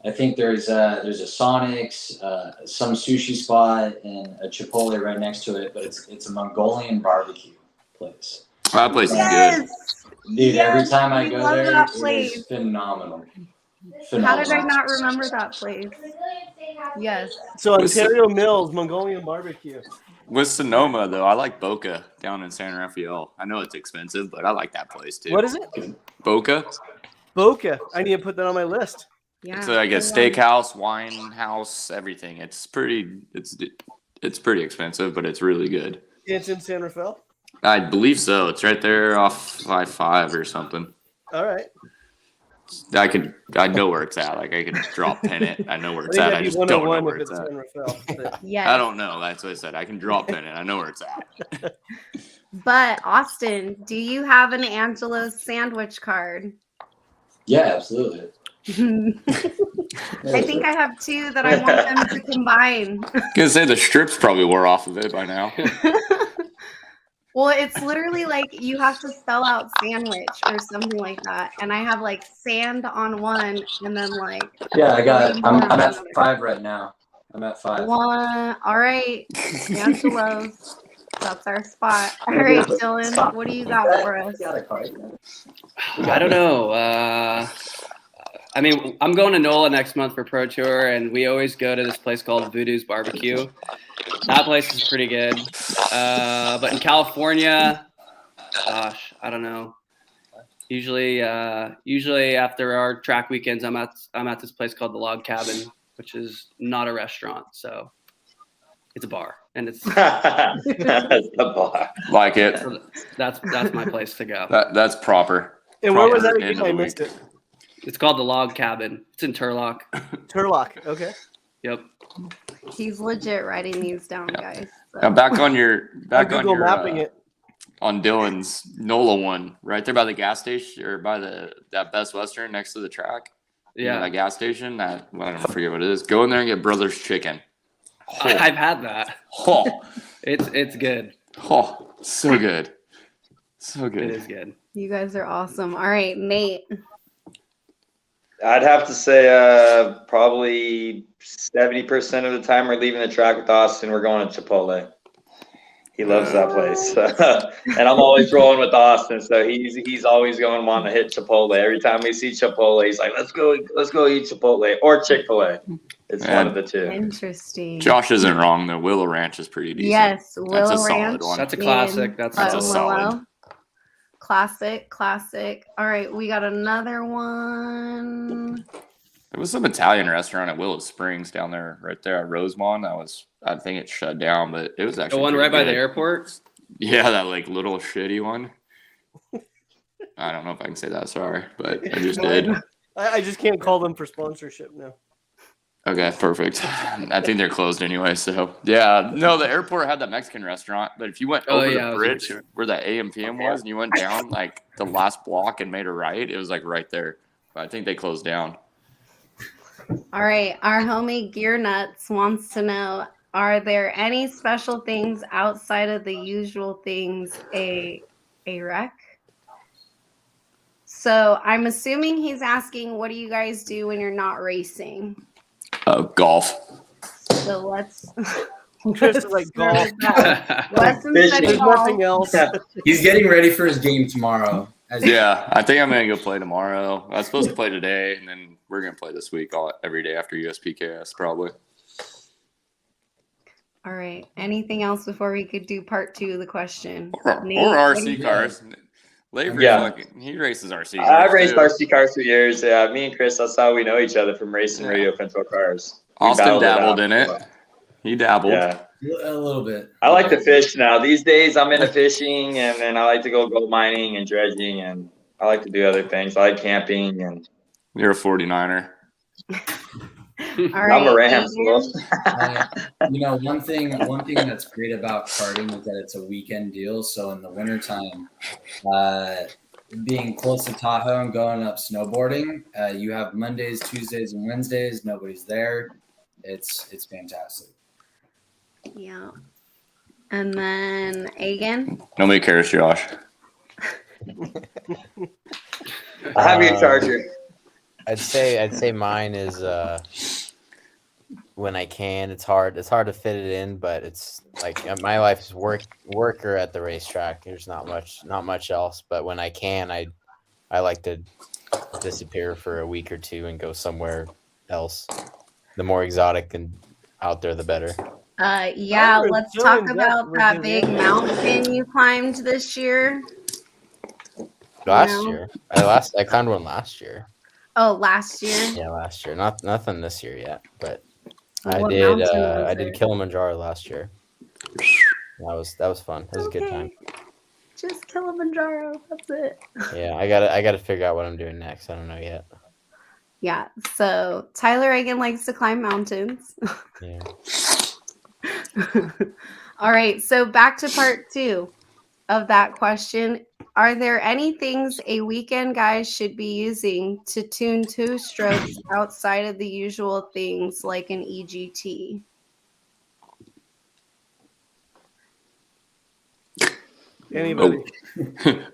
I think there's a Sonic's, some sushi spot, and a Chipotle right next to it. But it's a Mongolian barbecue place. That place is good. Yes. Dude, every time I we go love there, that it place. is phenomenal. How did I not remember that place? Yes. So Ontario Mills, Mongolian barbecue. With Sonoma, though, I like Boca down in San Rafael. I know it's expensive, but I like that place too. What is it? Boca? Boca. I need to put that on my list. Yeah. It's like a steakhouse, wine house, everything. It's pretty expensive, but it's really good. It's in San Rafael. I believe so. It's right there off I-5 or something. All right. I know where it's at. Like I can drop pin it. I know where I it's think at. that'd I be just don't know 101 where if it's it's at. San Rafael. But Yes. I don't know. That's what I said. I can drop pin it. I know where it's at. But Austin, do you have an Angelo's sandwich card? Yeah, absolutely. I think I have two that I want them to combine. I was gonna say the strips probably wore off of it by now. Well, it's literally like you have to spell out sandwich or something like that. And I have like sand on one and then like Yeah, I'm at 5 right now. I'm at 5. one. All right. Angelo's. That's our spot. All right, Dylan, what do you got for us? I don't know. I mean, I'm going to NOLA next month for Pro Tour, and we always go to this place called Voodoo's Barbecue. That place is pretty good. But in California, gosh, I don't know. Usually after our track weekends, I'm at this place called the Log Cabin, which is not a restaurant, so it's a bar, and it's That's the bar. Like it. so that's my place to go. That's proper. And where was Proper that end again? of I the missed week. it. It's called the Log Cabin. It's in Turlock. Turlock. Okay. Yep. He's legit writing these down, guys. So. Now back on your I'm Google mapping it. on Dylan's NOLA one, right there by the gas station or by that Best Western next to the track. You know, Yeah. that gas station. I don't forget what it is. Go in there and get Brothers Chicken. I've had that. Oh, It's good. oh, so good, so good. It is good. You guys are awesome. All right, Nate. I'd have to say probably 70% of the time we're leaving the track with Austin, we're going to Chipotle. He loves that place. And I'm always rolling with Austin, so he's always going wanting to hit Chipotle. Every time we see Chipotle, he's like, let's go eat Chipotle or Chick-fil-A. It's one of the two. Interesting. Josh isn't wrong though. Willow Ranch is pretty decent. Yes, That's Willow a solid Ranch. one. That's a classic. That's a Willow. solid. Classic. All right, we got another one. There was some Italian restaurant at Willow Springs down there, right there at Rosemont. I think it shut down, but it was actually The one pretty right by the good. airport. Yeah, that like little shitty one. I don't know if I can say that. Sorry, but I just did. I just can't call them for sponsorship now. Okay, perfect. I think they're closed anyway. So yeah, no, the airport had that Mexican restaurant, but if you went Oh, over yeah, I the was bridge sure. where that AMPM was, and you went down like the last block and made a right, it was like right there. But I think they closed down. All right, our homie Gear Nuts wants to know: are there any special things outside of the usual things a wreck? So I'm assuming he's asking, what do you guys do when you're not racing? Golf. So let's. Chris is like golf. Wesson said There's golf. nothing else. He's getting ready for his game tomorrow. Yeah, I think I'm gonna go play tomorrow. I was supposed to play today, and then we're gonna play this week every day after USPKS probably. All right. Anything else before we could do part 2 of the question? Or Nate, what do RC you- cars. Lavery, Yeah. he races RC. I've cars, raced too. RC cars for years. Yeah, me and Chris, that's how we know each other, from racing radio control cars. We Austin battled dabbled out. in it. He dabbled. Yeah. A little bit. I like to fish now. These days I'm into fishing, and then I like to go gold mining and dredging, and I like to do other things. I like camping, and You're a 49er. All right. I'm a Rams. Adrian? One thing that's great about karting is that it's a weekend deal. So in the wintertime, being close to Tahoe and going up snowboarding, you have Mondays, Tuesdays, and Wednesdays. Nobody's there. It's fantastic. Yeah. And then Agan. Nobody cares, Josh. I have your charger. I'd say mine is when I can. It's hard to fit it in, but it's like my life is worker at the racetrack. There's not much else. But when I can, I like to disappear for a week or two and go somewhere else. The more exotic and out there, the better. Yeah, Tyler, let's so talk in-depth about with that your big answers. mountain you climbed this year. Last No. year, I climbed one last year. Oh, last year. Yeah, last year. Nothing this year yet, but What mountain was I did it? Kilimanjaro last year. That was fun. It was a good time. Just Kilimanjaro. That's it. Yeah, I gotta figure out what I'm doing next. I don't know yet. Yeah. So Tyler Agan likes to climb mountains. Yeah. All right. So back to part 2 of that question. Are there any things a weekend guy should be using to tune two strokes outside of the usual things like an EGT? Anybody?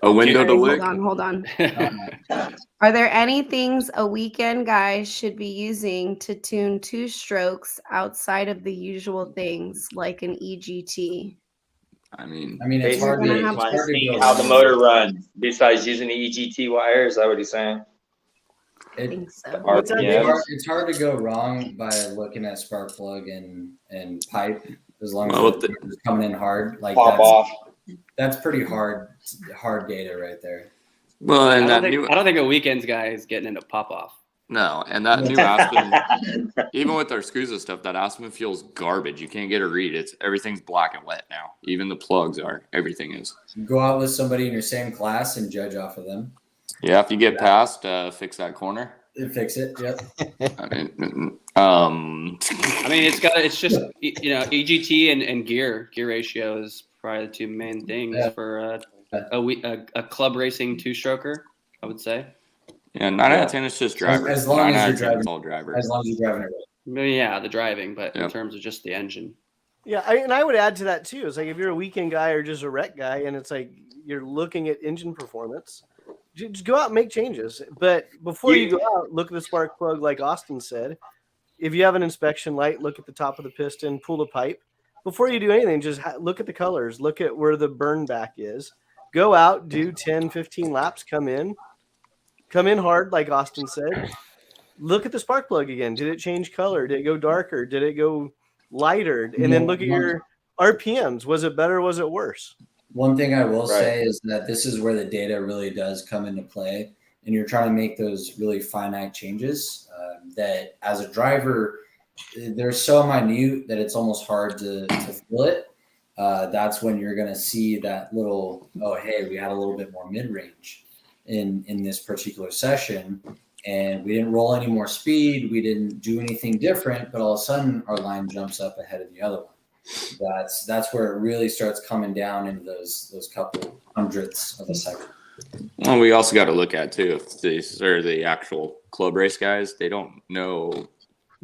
A window to lick. Hold on. Are there any things a weekend guy should be using to tune two strokes outside of the usual things like an EGT? I mean, it's hard Basically, to, have it's to hard to see go how the wrong. motor runs. Besides using the EGT wire, is that what he's saying? I It, think so. What's that, Yeah. James? it's hard to go wrong by looking at spark plug and pipe as long as Well, it's coming in hard. Like Pop off. that's pretty hard data right there. well, and I that don't, new think, I don't think a weekends guy is getting into pop off. no, and that new Aspen, even with our SCUSA stuff, that Aspen feels garbage. You can't get a read. Everything's black and wet now. Even the plugs are. Everything is. Go out with somebody in your same class and judge off of them. Yeah, if you get past, fix that corner. Fix it. Yep. I mean, I mean, it's just EGT and gear ratio is probably the two main things for a club racing two stroker, I would say. yeah, 9 out of 10 is just driver. As long 9 as out you're of 10 is driving- all driver. As long as you're driving it right. I mean, yeah, the driving, but in Yep. terms of just the engine. Yeah, I would add to that too. It's like if you're a weekend guy or just a rec guy, and it's like you're looking at engine performance, just go out and make changes. But before you go out, look at the spark plug, like Austin said. If you have an inspection light, look at the top of the piston, pull the pipe. Before you do anything, just look at the colors, look at where the burn back is. Go out, do 10, 15 laps, come in hard, like Austin said. Look at the spark plug again. Did it change color? Did it go darker? Did it go lighter? And then look at your RPMs. Was it better? Was it worse? One thing I will say is that this is where the data really does come into play, and you're trying to make those really finite changes that as a driver, they're so minute that it's almost hard to feel it. That's when you're going to see that little, oh, hey, we had a little bit more mid-range in this particular session, and we didn't roll any more speed. We didn't do anything different, but all of a sudden our line jumps up ahead of the other one. That's where it really starts coming down into those couple hundredths of a second. Well, we also got to look at too if these are the actual club race guys. They don't know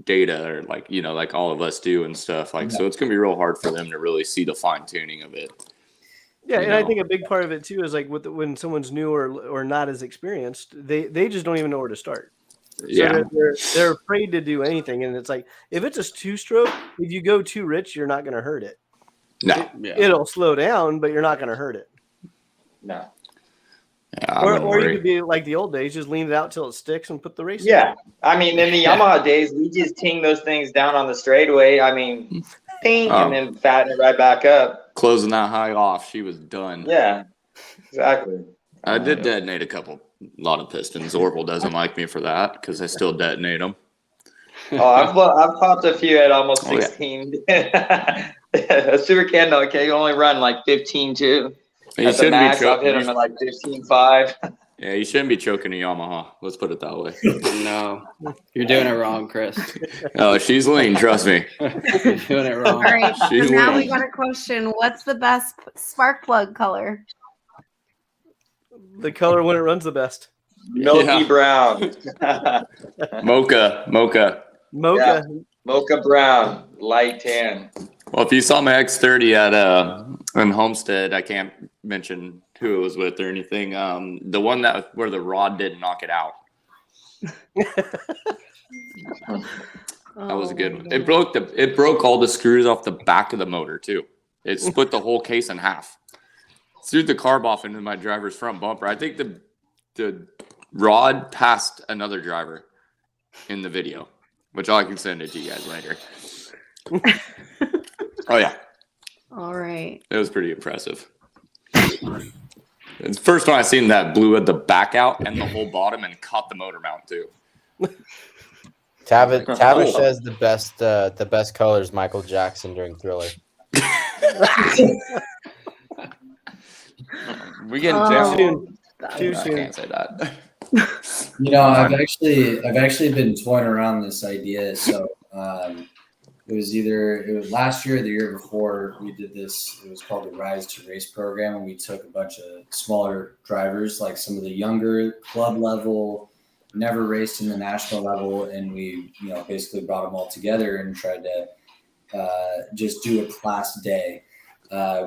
data or like all of us do and stuff. So it's gonna be real hard for them to really see the fine tuning of it. Yeah, and I think a big part of it too is like when someone's new or not as experienced, they just don't even know where to start. Yeah, So they're afraid to do anything, and it's like if it's a two-stroke, if you go too rich, you're not going to hurt it. no, It'll slow down, but you're not going to hurt it. No. yeah, Or you could be like the old days, just lean it out till it sticks and put the race. Yeah. I mean, in the Yamaha days, we just ting those things down on the straightaway. I mean, ting, and then fatten it right back up. closing that high off. She was done. Yeah, exactly. I did detonate a lot of pistons. Orville doesn't like me for that because I still detonate them. Oh, I've popped a few at almost Oh, yeah. 16. A super candle, okay, you only run like 15 too. You At the shouldn't max, be I've hit them at like 15.5. Yeah, you shouldn't be choking a Yamaha. Let's put it that way. No, you're doing it wrong, Chris. Oh, she's lean. Trust me. You're doing it wrong. All right, so She's now we winning. got a question. What's the best spark plug color? The color when it runs the best. Milky Yeah. brown. Mocha. Mocha. Yeah. Mocha brown, light tan. Well, if you saw my X30 at in Homestead, I can't mention who it was with or anything. The one where the rod didn't knock it out. That was a good one. It broke all the screws off the back of the motor too. It split the whole case in half. Threw the carb off into my driver's front bumper. I think the rod passed another driver in the video, which I can send it to you guys later. Oh yeah. All right. It was pretty impressive. It's the first time I seen that blew at the back out and the whole bottom and caught the motor mount too. Tavish says the best color is Michael Jackson during Thriller. We get Too I soon. can't say that. I've actually been toying around this idea. So it was last year or the year before we did this. It was called the Rise to Race program, and we took a bunch of smaller drivers, like some of the younger club level, never raced in the national level, and we basically brought them all together and tried to just do a class day.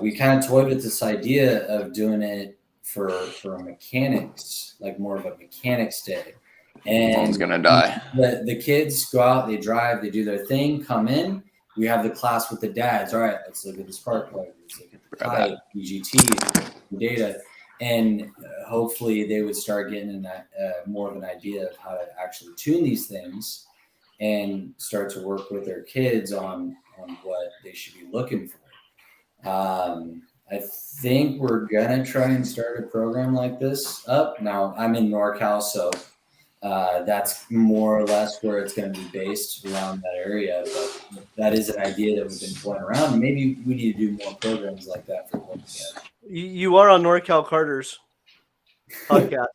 We kind of toyed with this idea of doing it for mechanics, like more of a mechanics day. And Someone's gonna die. The kids go out, they drive, they do their thing, come in. We have the class with the dads. All right, let's look at the spark plug, let's look at the type, EGT, data, and hopefully they would start getting more of an idea of how to actually tune these things and start to work with their kids on what they should be looking for. I think we're gonna try and start a program like this up. Now I'm in NorCal, so that's more or less where it's going to be based around that area. But that is an idea that we've been toying around. Maybe we need to do more programs like that for them. You are on Norcal Karters podcast.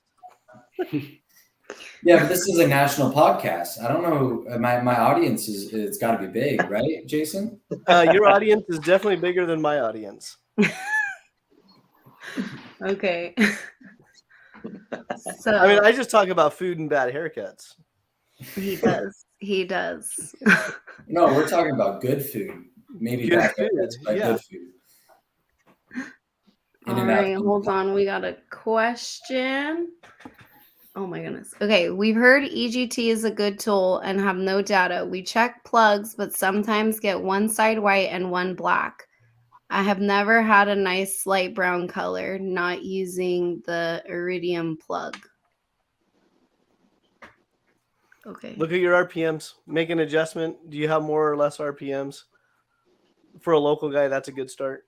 Yeah, but this is a national podcast. I don't know. My audience it's got to be big, right, Jason? Your audience is definitely bigger than my audience. Okay. So I mean, I just talk about food and bad haircuts. he does. He does. No, we're talking about good food. Maybe Good bad food, habits, but yeah. good food. All right, hold on. We got a question. Oh my goodness. Okay, we've heard EGT is a good tool and have no data. We check plugs, but sometimes get one side white and one black. I have never had a nice light brown color, not using the iridium plug. Okay. Look at your RPMs. Make an adjustment. Do you have more or less RPMs? For a local guy, that's a good start.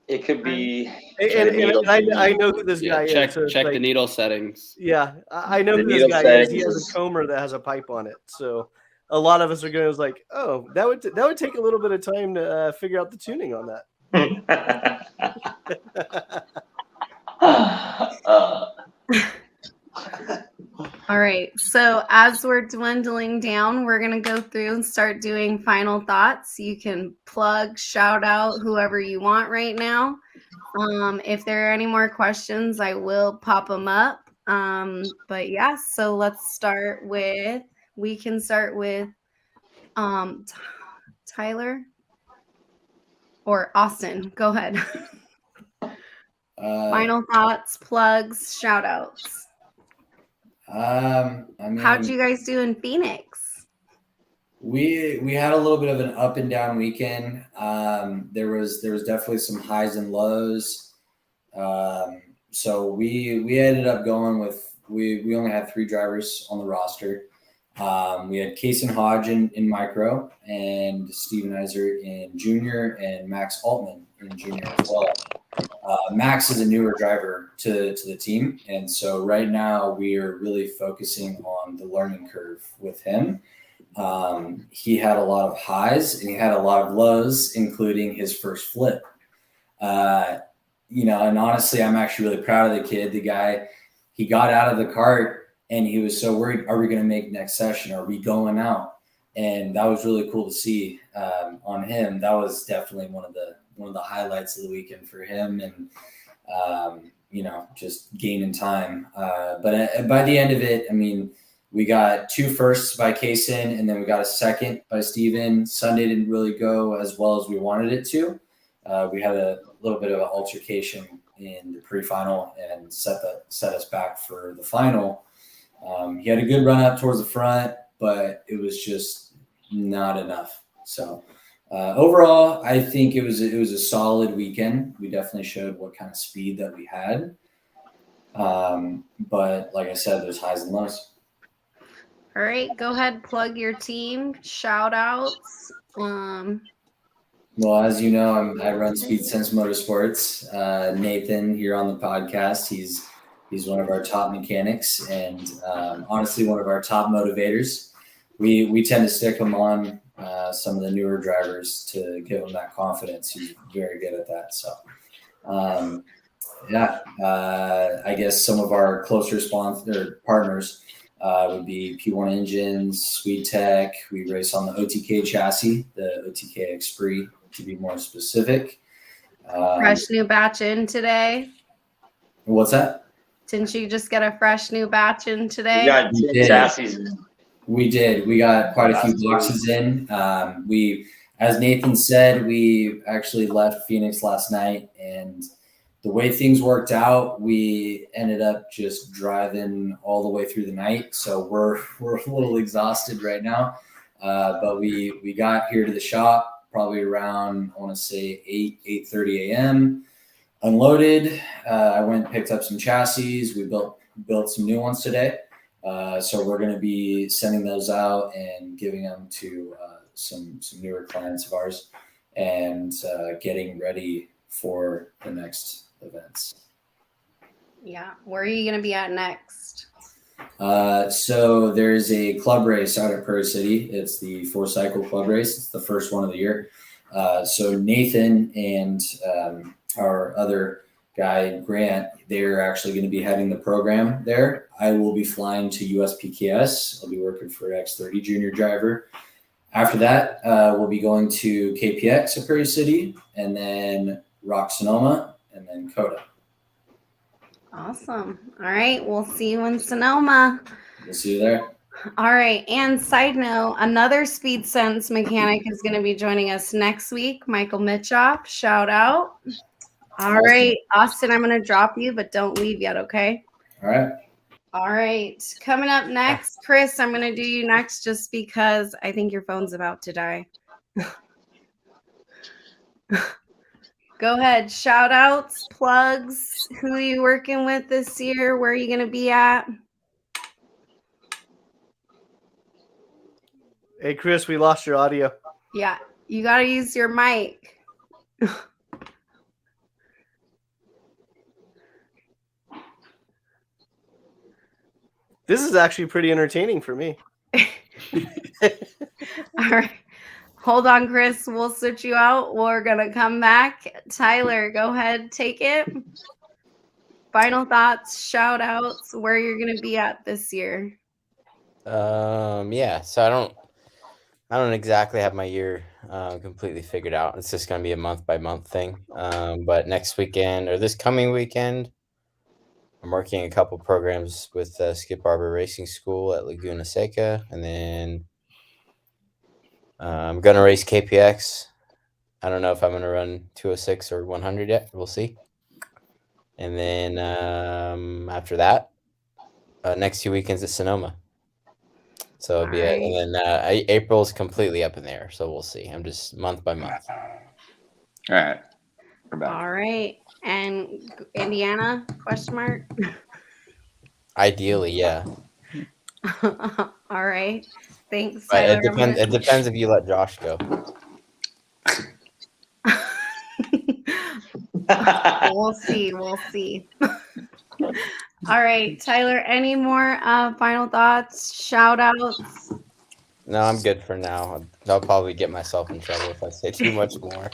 It could be. And I know who this guy check is. So it's check the like, needle settings. Yeah, I know The who this needle guy is. He settings has is- a comber that has a pipe on it. So a lot of us are going to like, oh, that would take a little bit of time to figure out the tuning on that. All right. So as we're dwindling down, we're going to go through and start doing final thoughts. You can plug, shout out whoever you want right now. If there are any more questions, I will pop them up. But yeah, so let's start with, we can start with Tyler or Austin. Go ahead. Final thoughts, plugs, shout outs. I mean, How'd you guys do in Phoenix? We had a little bit of an up and down weekend. There was definitely some highs and lows. So we ended up going with we only had 3 drivers on the roster. We had Kason Hodge in micro, and Steven Iser in junior, and Max Altman in junior as well. Max is a newer driver to the team, and so right now we are really focusing on the learning curve with him. He had a lot of highs and he had a lot of lows, including his first flip. And honestly, I'm actually really proud of the kid. The guy, he got out of the cart and he was so worried, are we going to make next session? Are we going out? And that was really cool to see on him. That was definitely one of the highlights of the weekend for him, and just gaining time. But by the end of it, I mean, we got 2 firsts by Kason, and then we got a second by Steven. Sunday didn't really go as well as we wanted it to. we had a little bit of an altercation in the pre-final and set us back for the final. He had a good run up towards the front, but it was just not enough. So overall, I think it was a solid weekend. We definitely showed what kind of speed that we had. But like I said, there's highs and lows. All right, go ahead, plug your team, shout outs. Well, as you know, I run Speedsense Motorsports. Nathan here on the podcast, he's one of our top mechanics and honestly one of our top motivators. We tend to stick him on some of the newer drivers to give him that confidence. He's very good at that. So, I guess some of our closer partners would be P1 Engines, Sweet Tech. We race on the OTK chassis, the OTK Xpree to be more specific. Fresh new batch in today. What's that? Didn't you just get a fresh new batch in today? We got chassis. We did. We got quite a few boxes in. As Nathan said, we actually left Phoenix last night, and the way things worked out, we ended up just driving all the way through the night. So we're a little exhausted right now, but we got here to the shop probably around, I want to say 8:30 a.m. Unloaded. I went and picked up some chassis. We built some new ones today. So we're going to be sending those out and giving them to some newer clients of ours and getting ready for the next events. Yeah. Where are you going to be at next? So there's a club race out at Prairie City. It's the 4-cycle club race. It's the first one of the year. So Nathan and our other guy, Grant, they're actually going to be heading the program there. I will be flying to USPKS. I'll be working for X30 junior driver. After that, we'll be going to KPX at Prairie City, and then Rock Sonoma, and then Coda. Awesome. All right. We'll see you in Sonoma. We'll see you there. All right. And side note, another Speedsense mechanic is going to be joining us next week. Michael Mitchoff. Shout out. All right. Austin, I'm going to drop you, but don't leave yet. Okay. All right. All right. Coming up next, Chris, I'm going to do you next just because I think your phone's about to die. Go ahead. Shout outs, plugs. Who are you working with this year? Where are you going to be at? Hey, Chris, we lost your audio. Yeah. You got to use your mic. This is actually pretty entertaining for me. All right. Hold on, Chris. We'll switch you out. We're going to come back. Tyler, go ahead. Take it. Final thoughts, shout outs, where you're going to be at this year. Yeah. So I don't exactly have my year completely figured out. It's just going to be a month by month thing. But next weekend or this coming weekend, I'm working a couple programs with Skip Barber Racing School at Laguna Seca, and then I'm going to race KPX. I don't know if I'm going to run 206 or 100 yet. We'll see. And then after that, next 2 weekends at Sonoma. So it'll be it. And then April's completely up in the air. So we'll see. I'm just month by month. All right. We're back. All right. And Indiana, question mark? Ideally, yeah. All right. Thanks. But Tyler. it depends if you let Josh go. We'll see. We'll see. All right, Tyler, any more final thoughts, shout outs? No, I'm good for now. I'll probably get myself in trouble if I say too much more.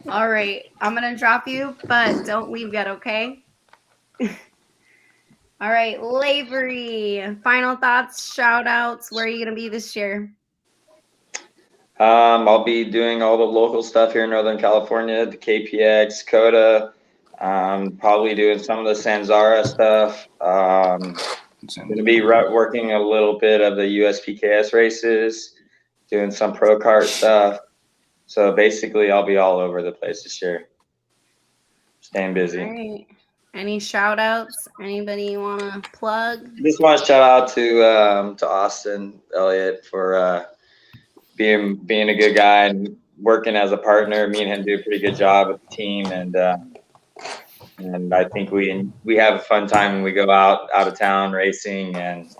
All right, I'm going to drop you, but don't leave yet, okay? All right, Lavery, final thoughts, shout outs. Where are you going to be this year? I'll be doing all the local stuff here in Northern California, the KPX, Coda, probably doing some of the Sanzara stuff. Going to be working a little bit of the USPKS races, doing some pro kart stuff. So basically, I'll be all over the place this year. Staying busy. All right. Any shout outs? Anybody you want to plug? Just want to shout out to Austin Elliott for being a good guy and working as a partner. Me and him do a pretty good job with the team, and I think we have a fun time when we go out of town racing, and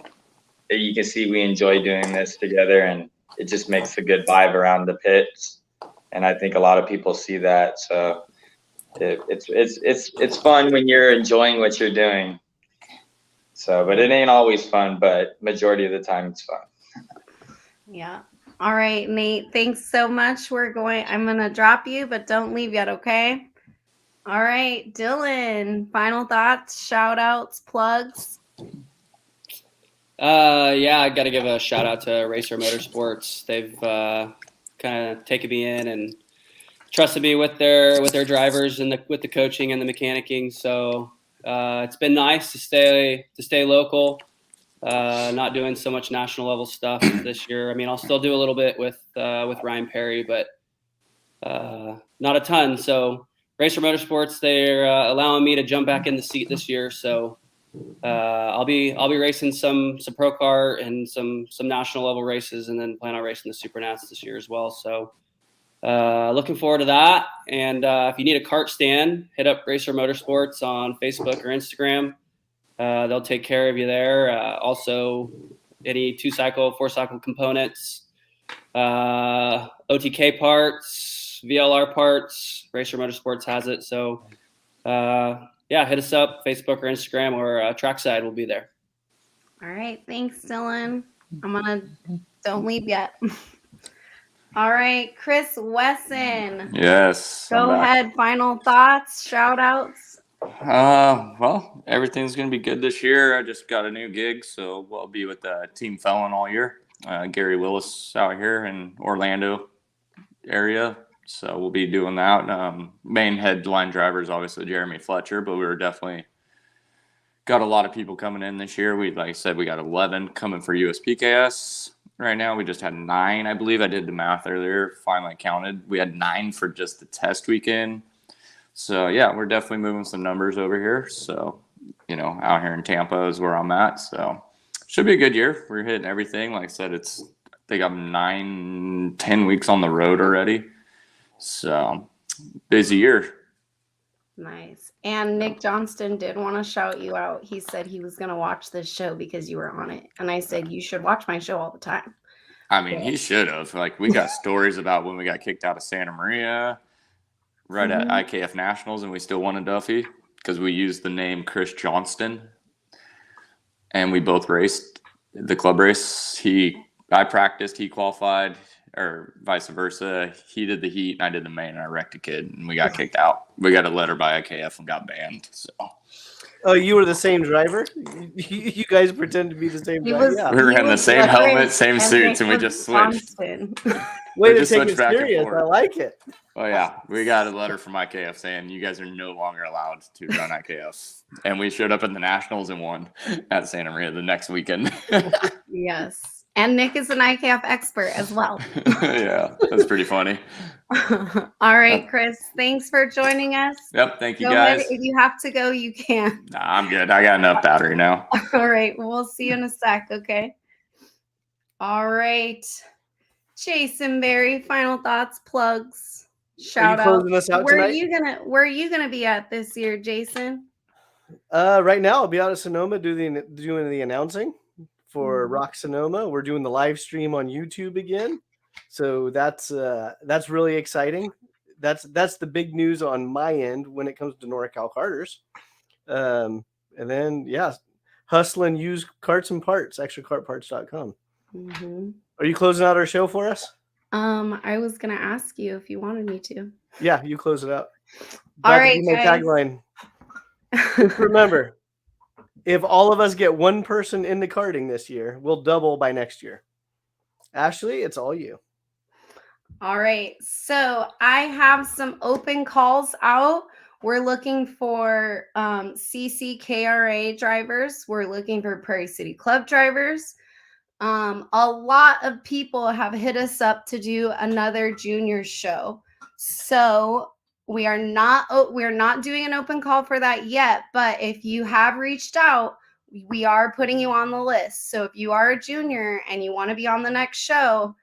you can see we enjoy doing this together, and it just makes a good vibe around the pits. And I think a lot of people see that, so it's fun when you're enjoying what you're doing. So, but it ain't always fun, but majority of the time it's fun. Yeah. All right, Nate. Thanks so much. I'm gonna drop you, but don't leave yet, okay? All right, Dylan. Final thoughts, shout outs, plugs. Yeah, I got to give a shout out to Racer Motorsports. They've kind of taken me in and trusted me with their drivers and with the coaching and the mechanicking. So it's been nice to stay local, not doing so much national level stuff this year. I mean, I'll still do a little bit with Ryan Perry, but not a ton. So Racer Motorsports, they're allowing me to jump back in the seat this year. So I'll be racing some pro kart and some national level races, and then plan on racing the Super Nats this year as well. So looking forward to that. And if you need a kart stand, hit up Racer Motorsports on Facebook or Instagram. They'll take care of you there. Also, any 2-cycle, 4-cycle components, OTK parts, VLR parts, Racer Motorsports has it. So yeah, hit us up, Facebook or Instagram, or Trackside will be there. All right, thanks, Dylan. Don't leave yet. All right, Chris Wesson. Yes. Go ahead. Final thoughts, shout outs. Well, everything's going to be good this year. I just got a new gig, so I'll be with Team Felon all year. Gary Willis out here in Orlando area. So we'll be doing that. Main headline driver is obviously Jeremy Fletcher, but we were definitely got a lot of people coming in this year. Like I said, we got 11 coming for USPKS. Right now, we just had 9, I believe. I did the math earlier, finally counted. We had 9 for just the test weekend. So, yeah, we're definitely moving some numbers over here. So, out here in Tampa is where I'm at. So, should be a good year. We're hitting everything. Like I said, I think I'm 9-10 weeks on the road already. So, busy year. Nice. And Nick Johnston did want to shout you out. He said he was going to watch this show because you were on it. And I said, you should watch my show all the time. I mean, he should have. Like, we got stories about when we got kicked out of Santa Maria right at IKF Nationals, and we still won a Duffy because we used the name Chris Johnston. And we both raced the club race. I practiced, he qualified, or vice versa. He did the heat and I did the main, and I wrecked a kid and we got kicked out. We got a letter by IKF and got banned. So. Oh, you were the same driver? You guys pretend to be the same driver? Yeah. We were in the same helmet, same suits, and we just switched. Way to take it serious. I like it. Oh, yeah. We got a letter from IKF saying you guys are no longer allowed to run IKF. And we showed up in the Nationals and won at Santa Maria the next weekend. Yes. And Nick is an IKF expert as well. Yeah, that's pretty funny. All right, Chris, thanks for joining us. Yep, thank you, Go guys. ahead. If you have to go, you can. Nah, I'm good. I got enough battery now. All right, we'll see you in a sec, okay? All right. Jason Berry, final thoughts, plugs, shout out. Closing us out where tonight? Are you gonna be at this year, Jason? Right now I'll be out at Sonoma doing the announcing for Rock Sonoma. We're doing the live stream on YouTube again. So that's really exciting. That's the big news on my end when it comes to Norcal Karters. And then hustling used karts and parts, extrakartparts.com. Mm-hmm. Are you closing out our show for us? I was gonna ask you if you wanted me to. Yeah, you close it out. All right, my tagline. Remember, if all of us get one person into karting this year, we'll double by next year. Ashley, it's all you. All right. So I have some open calls out. We're looking for CCKRA drivers. We're looking for Prairie City Club drivers. A lot of people have hit us up to do another junior show. So we're not doing an open call for that yet, but if you have reached out, we are putting you on the list. So if you are a junior and you want to be on the next show,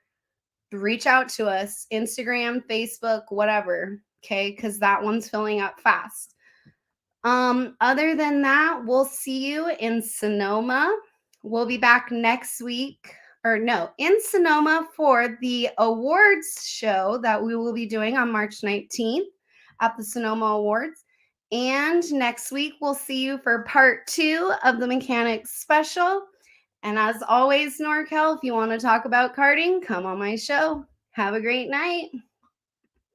reach out to us, Instagram, Facebook, whatever, okay? Because that one's filling up fast. Other than that, we'll see you in Sonoma. We'll be back next week, in Sonoma for the awards show that we will be doing on March 19th at the Sonoma Awards. And next week, we'll see you for part 2 of the Mechanics Special. And as always, NorCal, if you want to talk about karting, come on my show. Have a great night.